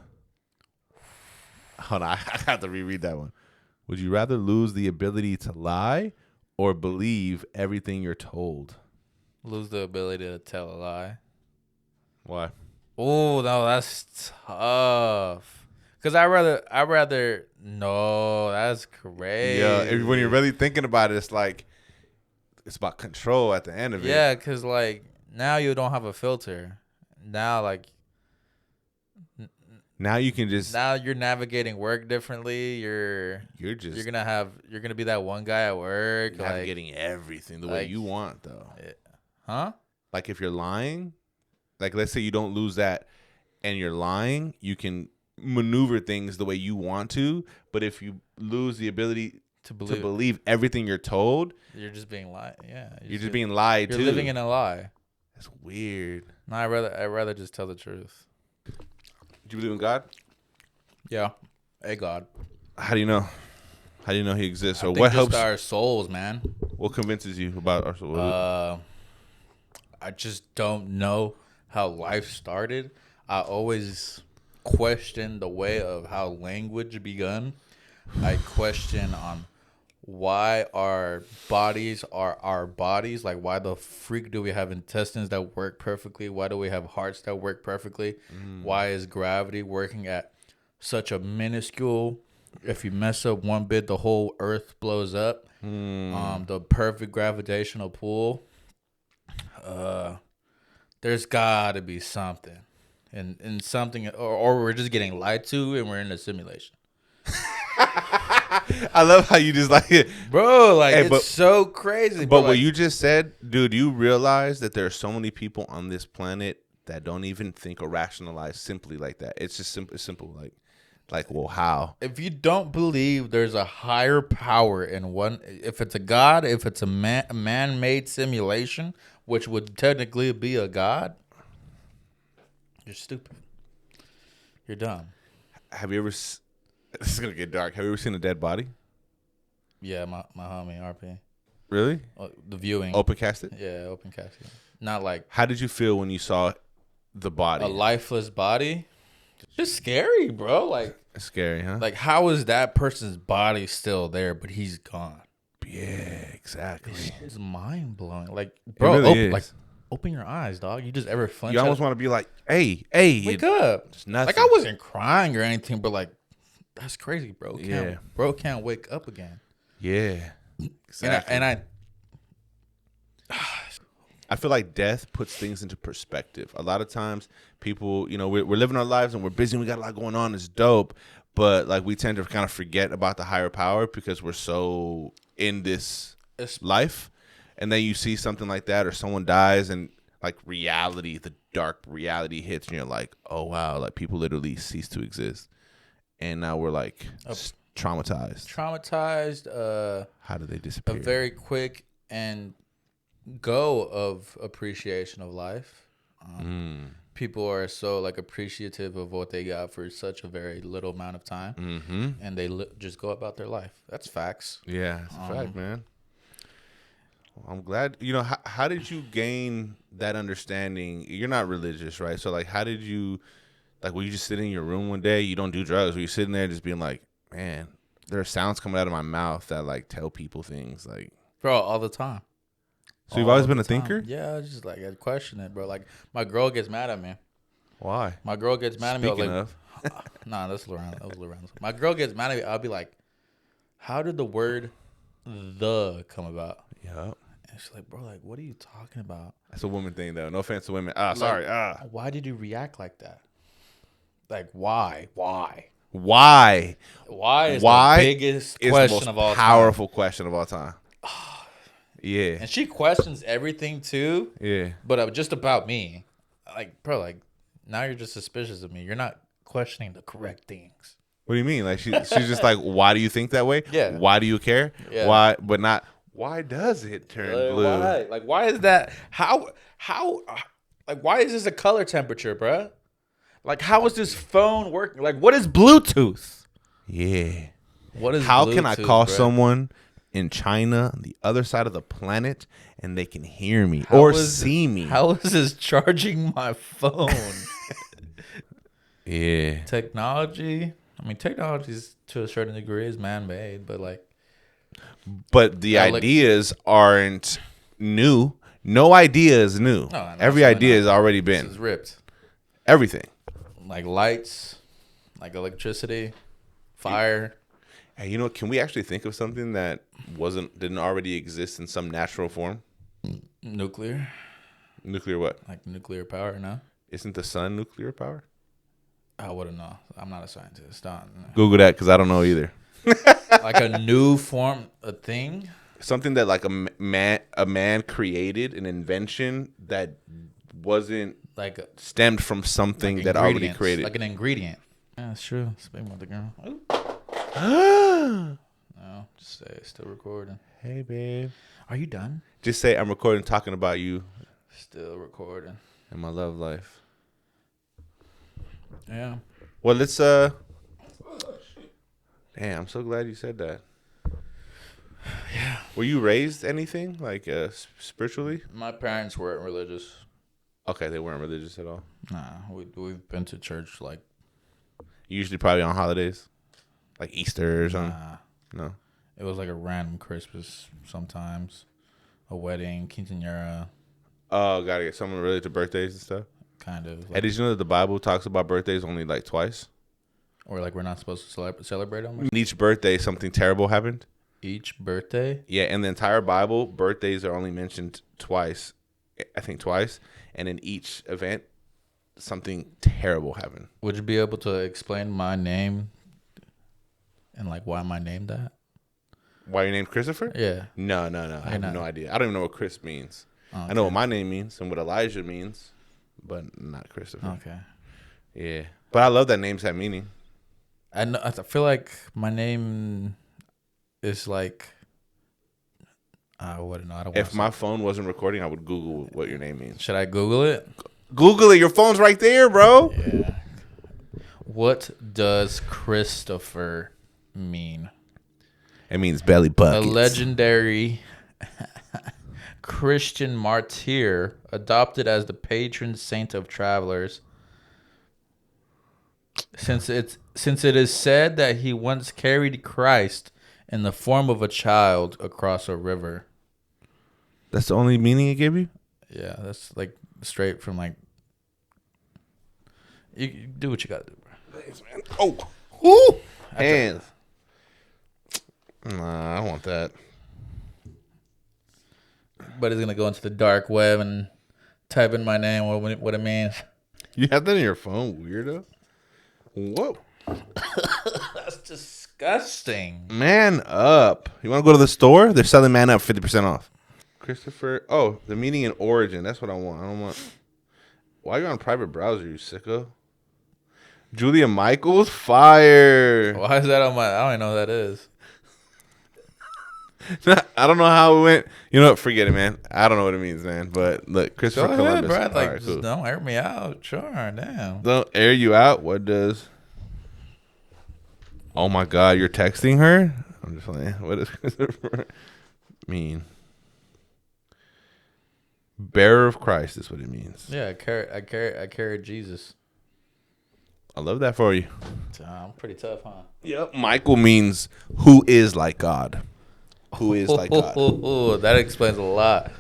[SPEAKER 1] Hold on, I have to reread that one. Would you rather lose the ability to lie or believe everything you're told?
[SPEAKER 2] Lose the ability to tell a lie.
[SPEAKER 1] Why?
[SPEAKER 2] Oh no, that's tough. Cause I rather no, that's crazy.
[SPEAKER 1] Yeah, when you're really thinking about it, it's like it's about control at the end of it.
[SPEAKER 2] Yeah, cause like now you don't have a filter. Now like
[SPEAKER 1] now you can just
[SPEAKER 2] now you're navigating work differently. You're gonna be that one guy at work
[SPEAKER 1] navigating everything the way you want though.
[SPEAKER 2] Huh?
[SPEAKER 1] Like if you're lying, like let's say you don't lose that and you're lying, you can maneuver things the way you want to. But if you lose the ability to believe everything you're told,
[SPEAKER 2] you're just being lied. Yeah,
[SPEAKER 1] you're just being lied to.
[SPEAKER 2] You're living in a lie.
[SPEAKER 1] That's weird.
[SPEAKER 2] No, I'd rather just tell the truth.
[SPEAKER 1] Do you believe in God?
[SPEAKER 2] Yeah, a God.
[SPEAKER 1] How do you know? How do you know He exists? Or
[SPEAKER 2] what
[SPEAKER 1] what helps
[SPEAKER 2] our souls, man?
[SPEAKER 1] What convinces you about our souls?
[SPEAKER 2] I just don't know how life started. I always question the way of how language begun. I question on why our bodies are our bodies. Like, why the freak do we have intestines that work perfectly? Why do we have hearts that work perfectly? Why is gravity working at such a minuscule? If you mess up one bit, the whole earth blows up. The perfect gravitational pull. There's got to be something. And something, or we're just getting lied to and we're in a simulation.
[SPEAKER 1] I love how you just like it.
[SPEAKER 2] Bro, like, hey, it's so crazy.
[SPEAKER 1] But what you just said, dude, you realize that there are so many people on this planet that don't even think or rationalize simply like that. It's just simple like, well, how?
[SPEAKER 2] If you don't believe there's a higher power in one, if it's a God, if it's a man-made simulation, which would technically be a God, you're stupid. You're dumb.
[SPEAKER 1] Have you ever? This is gonna get dark. Have you ever seen a dead body?
[SPEAKER 2] Yeah, my homie RP.
[SPEAKER 1] Really?
[SPEAKER 2] The viewing.
[SPEAKER 1] Open casted?
[SPEAKER 2] Yeah, open casted. Not like.
[SPEAKER 1] How did you feel when you saw the body?
[SPEAKER 2] A lifeless body. Just scary, bro. Like.
[SPEAKER 1] It's scary, huh?
[SPEAKER 2] Like, how is that person's body still there, but he's gone?
[SPEAKER 1] Yeah, exactly.
[SPEAKER 2] It's mind blowing. Like, bro, really open your eyes, dog. You just ever flinch?
[SPEAKER 1] You almost want to be like, hey,
[SPEAKER 2] wake up.
[SPEAKER 1] It's nothing.
[SPEAKER 2] Like, I wasn't crying or anything, but like, that's crazy, bro.
[SPEAKER 1] Yeah,
[SPEAKER 2] bro can't wake up again.
[SPEAKER 1] Yeah, exactly.
[SPEAKER 2] And
[SPEAKER 1] I feel like death puts things into perspective. A lot of times people, we're living our lives and we're busy and we got a lot going on. It's dope. But like we tend to kind of forget about the higher power because we're so in this life. And then you see something like that or someone dies and like reality, the dark reality hits and you're like, oh, wow, like people literally cease to exist. And now we're like traumatized. How do they disappear?
[SPEAKER 2] A very quick and go of appreciation of life. People are so like appreciative of what they got for such a very little amount of time, and they just go about their life. That's facts.
[SPEAKER 1] Yeah, it's a fact, man. Well, I'm glad. How did you gain that understanding? You're not religious, right? So like, how did you, like, were you just sitting in your room one day? You don't do drugs. Were you sitting there just being like, man, there are sounds coming out of my mouth that like tell people things, like,
[SPEAKER 2] bro, all the time.
[SPEAKER 1] So you've always been a thinker?
[SPEAKER 2] Yeah, just like I question it, bro. Like my girl gets mad at me.
[SPEAKER 1] Why?
[SPEAKER 2] My girl gets mad at me.
[SPEAKER 1] Speaking of,
[SPEAKER 2] nah, that's around. My girl gets mad at me. I'll be like, "How did the word the come about?"
[SPEAKER 1] Yeah.
[SPEAKER 2] And she's like, "Bro, like, what are you talking about?"
[SPEAKER 1] That's a woman thing, though. No offense to women. Sorry.
[SPEAKER 2] Why did you react like that? Like, why?
[SPEAKER 1] Why
[SPEAKER 2] is the biggest question of all time?
[SPEAKER 1] Powerful question of all time. Yeah.
[SPEAKER 2] And she questions everything too.
[SPEAKER 1] Yeah.
[SPEAKER 2] But just about me. Like, bro, like, now you're just suspicious of me. You're not questioning the correct things.
[SPEAKER 1] What do you mean? Like, she's just like, why do you think that way?
[SPEAKER 2] Yeah.
[SPEAKER 1] Why do you care?
[SPEAKER 2] Yeah.
[SPEAKER 1] Why, but not, why does it turn blue?
[SPEAKER 2] Why? Like, why is that? How, like, why is this a color temperature, bro? Like, how is this phone working? Like, what is Bluetooth?
[SPEAKER 1] Yeah.
[SPEAKER 2] What is
[SPEAKER 1] How
[SPEAKER 2] Bluetooth,
[SPEAKER 1] can I call
[SPEAKER 2] bro?
[SPEAKER 1] someone in China, on the other side of the planet, and they can hear me
[SPEAKER 2] How
[SPEAKER 1] or
[SPEAKER 2] is-
[SPEAKER 1] see me?
[SPEAKER 2] How is this charging my phone?
[SPEAKER 1] Yeah.
[SPEAKER 2] Technology. I mean, technology is, to a certain degree, is man-made, but like,
[SPEAKER 1] But the
[SPEAKER 2] Alex-
[SPEAKER 1] ideas aren't new. No idea is new.
[SPEAKER 2] No,
[SPEAKER 1] Every idea has already
[SPEAKER 2] this
[SPEAKER 1] been.
[SPEAKER 2] is ripped.
[SPEAKER 1] Everything.
[SPEAKER 2] Like lights, like electricity, fire.
[SPEAKER 1] Hey, you know, can we actually think of something that didn't already exist in some natural form?
[SPEAKER 2] Nuclear.
[SPEAKER 1] Nuclear what?
[SPEAKER 2] Like nuclear power, no?
[SPEAKER 1] Isn't the sun nuclear power?
[SPEAKER 2] I wouldn't know. I'm not a scientist.
[SPEAKER 1] Google that because I don't know either.
[SPEAKER 2] Like a new form, a thing.
[SPEAKER 1] Something that like a man created, an invention that wasn't
[SPEAKER 2] Like
[SPEAKER 1] stemmed from something
[SPEAKER 2] like
[SPEAKER 1] that already
[SPEAKER 2] ingredients,
[SPEAKER 1] created.
[SPEAKER 2] like an ingredient. Yeah, that's true. Speaking about the girl. No, just say it's still recording.
[SPEAKER 1] Hey, babe.
[SPEAKER 2] Are you done?
[SPEAKER 1] Just say I'm recording, talking about you
[SPEAKER 2] Still recording.
[SPEAKER 1] and my love life.
[SPEAKER 2] Yeah.
[SPEAKER 1] Well, let's Damn, I'm so glad you said that.
[SPEAKER 2] Yeah.
[SPEAKER 1] Were you raised anything like spiritually?
[SPEAKER 2] My parents weren't religious.
[SPEAKER 1] Okay, they weren't religious at all.
[SPEAKER 2] Nah, we've been to church like.
[SPEAKER 1] Usually, probably on holidays, like Easter or something.
[SPEAKER 2] Nah,
[SPEAKER 1] No.
[SPEAKER 2] it was like a random Christmas sometimes, a wedding, quinceañera,
[SPEAKER 1] Oh, gotta get someone related to birthdays and stuff.
[SPEAKER 2] kind of.
[SPEAKER 1] Hey,
[SPEAKER 2] Like,
[SPEAKER 1] did you know that the Bible talks about birthdays only like twice?
[SPEAKER 2] or like we're not supposed to celebrate them.
[SPEAKER 1] Each birthday, something terrible happened.
[SPEAKER 2] Each birthday.
[SPEAKER 1] Yeah, in the entire Bible, birthdays are only mentioned twice. I think twice, and in each event, something terrible happened.
[SPEAKER 2] Would you be able to explain my name and like why my name that?
[SPEAKER 1] Why you named Christopher?
[SPEAKER 2] Yeah.
[SPEAKER 1] No. I have no idea. I don't even know what Chris means.
[SPEAKER 2] Okay.
[SPEAKER 1] I know what my name means and what Elijah means, but not Christopher.
[SPEAKER 2] Okay.
[SPEAKER 1] Yeah, but I love that names have meaning.
[SPEAKER 2] I know. I feel like my name is like. I wouldn't know. I don't.
[SPEAKER 1] If my phone wasn't recording, I would Google what your name means.
[SPEAKER 2] Should I Google it?
[SPEAKER 1] Google it. Your phone's right there, bro.
[SPEAKER 2] Yeah. What does Christopher mean?
[SPEAKER 1] It means belly buckets.
[SPEAKER 2] A legendary Christian martyr, adopted as the patron saint of travelers. Since it is said that he once carried Christ in the form of a child across a river.
[SPEAKER 1] That's the only meaning it gave you?
[SPEAKER 2] Yeah, that's like straight from like. You do what you gotta do, bro.
[SPEAKER 1] Thanks, man. Oh, whoo, hands. Nah, I don't want that.
[SPEAKER 2] But it's gonna go into the dark web and type in my name, what it means.
[SPEAKER 1] You have that in your phone, weirdo? Whoa.
[SPEAKER 2] That's disgusting.
[SPEAKER 1] Man up. You want to go to the store? They're selling Man Up 50% off. Christopher. Oh, the meaning and origin. That's what I want. I don't want. Why are you on private browser, you sicko? Julia Michaels? Fire.
[SPEAKER 2] Why is that on my? I don't even know who that is.
[SPEAKER 1] I don't know how it went. You know what? Forget it, man. I don't know what it means, man. But look, Christopher
[SPEAKER 2] Go
[SPEAKER 1] Columbus.
[SPEAKER 2] ahead, bro. Like,
[SPEAKER 1] All right,
[SPEAKER 2] just
[SPEAKER 1] cool.
[SPEAKER 2] don't air me out. Sure, damn.
[SPEAKER 1] Don't air you out. What does? Oh my God, you're texting her? I'm just playing. What does Christopher mean? Bearer of Christ is what it means.
[SPEAKER 2] Yeah, I carried Jesus.
[SPEAKER 1] I love that for you.
[SPEAKER 2] I'm pretty tough, huh?
[SPEAKER 1] Yep. Michael means who is like God. Who is like God.
[SPEAKER 2] That explains a lot.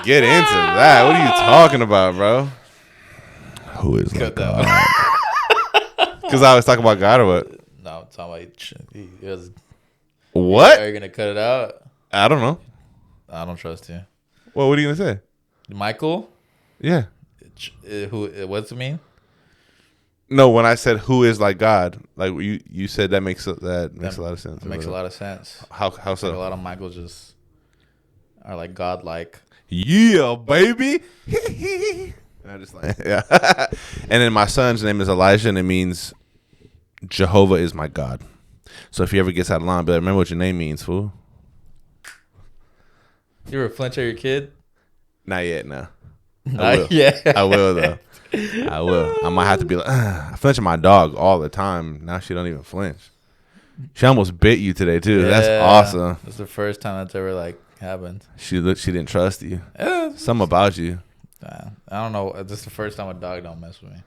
[SPEAKER 1] Get into that. What are you talking about, bro? Who is like
[SPEAKER 2] Cut that
[SPEAKER 1] God? Because I was talking about God or what?
[SPEAKER 2] No, I'm talking about
[SPEAKER 1] What?
[SPEAKER 2] Are you gonna cut it out?
[SPEAKER 1] I don't know.
[SPEAKER 2] I don't trust you,
[SPEAKER 1] Well, what are you gonna say?
[SPEAKER 2] Michael.
[SPEAKER 1] Yeah.
[SPEAKER 2] Who? What's it mean?
[SPEAKER 1] No, when I said who is like God, like you said that makes a lot of sense.
[SPEAKER 2] It makes a lot of sense.
[SPEAKER 1] How
[SPEAKER 2] Like
[SPEAKER 1] so?
[SPEAKER 2] a lot of Michaels just are like godlike.
[SPEAKER 1] Yeah, baby. I just like yeah. And then my son's name is Elijah, and it means Jehovah is my God. So if he ever gets out of line, be like, remember what your name means, fool.
[SPEAKER 2] You ever flinch at your kid?
[SPEAKER 1] Not yet, no. I will.
[SPEAKER 2] Yeah.
[SPEAKER 1] I will though. I will. I might have to be like, I flinch at my dog all the time. Now she don't even flinch. She almost bit you today too. That's awesome.
[SPEAKER 2] That's the first time that's ever like happened.
[SPEAKER 1] She didn't trust you. Something about you.
[SPEAKER 2] I don't know. This is the first time a dog don't mess with me.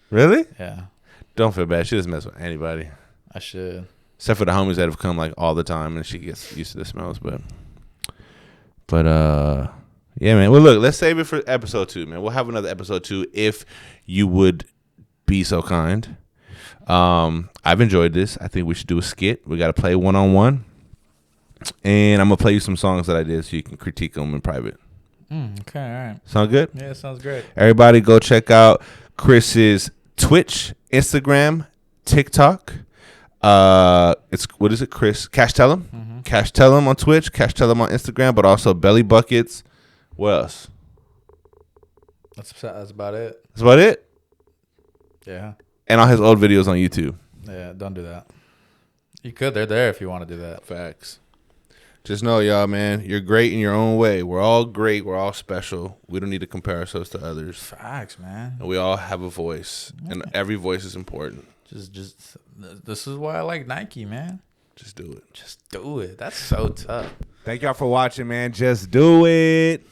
[SPEAKER 1] Really?
[SPEAKER 2] Yeah.
[SPEAKER 1] Don't feel bad. She doesn't mess with anybody.
[SPEAKER 2] I should.
[SPEAKER 1] Except for the homies that have come like all the time, and she gets used to the smells. But yeah, man. Well, look, let's save it for episode 2, man. We'll have another episode 2 if you would be so kind. I've enjoyed this. I think we should do a skit. We got to play 1-on-1, and I'm gonna play you some songs that I did so you can critique them in private.
[SPEAKER 2] Okay, all right.
[SPEAKER 1] Sound good?
[SPEAKER 2] Yeah, sounds great.
[SPEAKER 1] Everybody, go check out Chris's Twitch, Instagram, TikTok. It's what is it, Chris? Cashtelum. Cashtelum on Twitch, Cashtelum on Instagram, but also Belly Buckets. What else?
[SPEAKER 2] That's about it.
[SPEAKER 1] That's about it.
[SPEAKER 2] Yeah.
[SPEAKER 1] And all his old videos on YouTube.
[SPEAKER 2] Yeah, don't do that. You could. They're there if you want to do that.
[SPEAKER 1] Facts. Just know, y'all, man, you're great in your own way. We're all great. We're all special. We don't need to compare ourselves to others.
[SPEAKER 2] Facts, man.
[SPEAKER 1] And we all have a voice, and every voice is important.
[SPEAKER 2] Just. This is why I like Nike, man.
[SPEAKER 1] Just do it.
[SPEAKER 2] Just do it. That's so tough.
[SPEAKER 1] Thank y'all for watching, man. Just do it.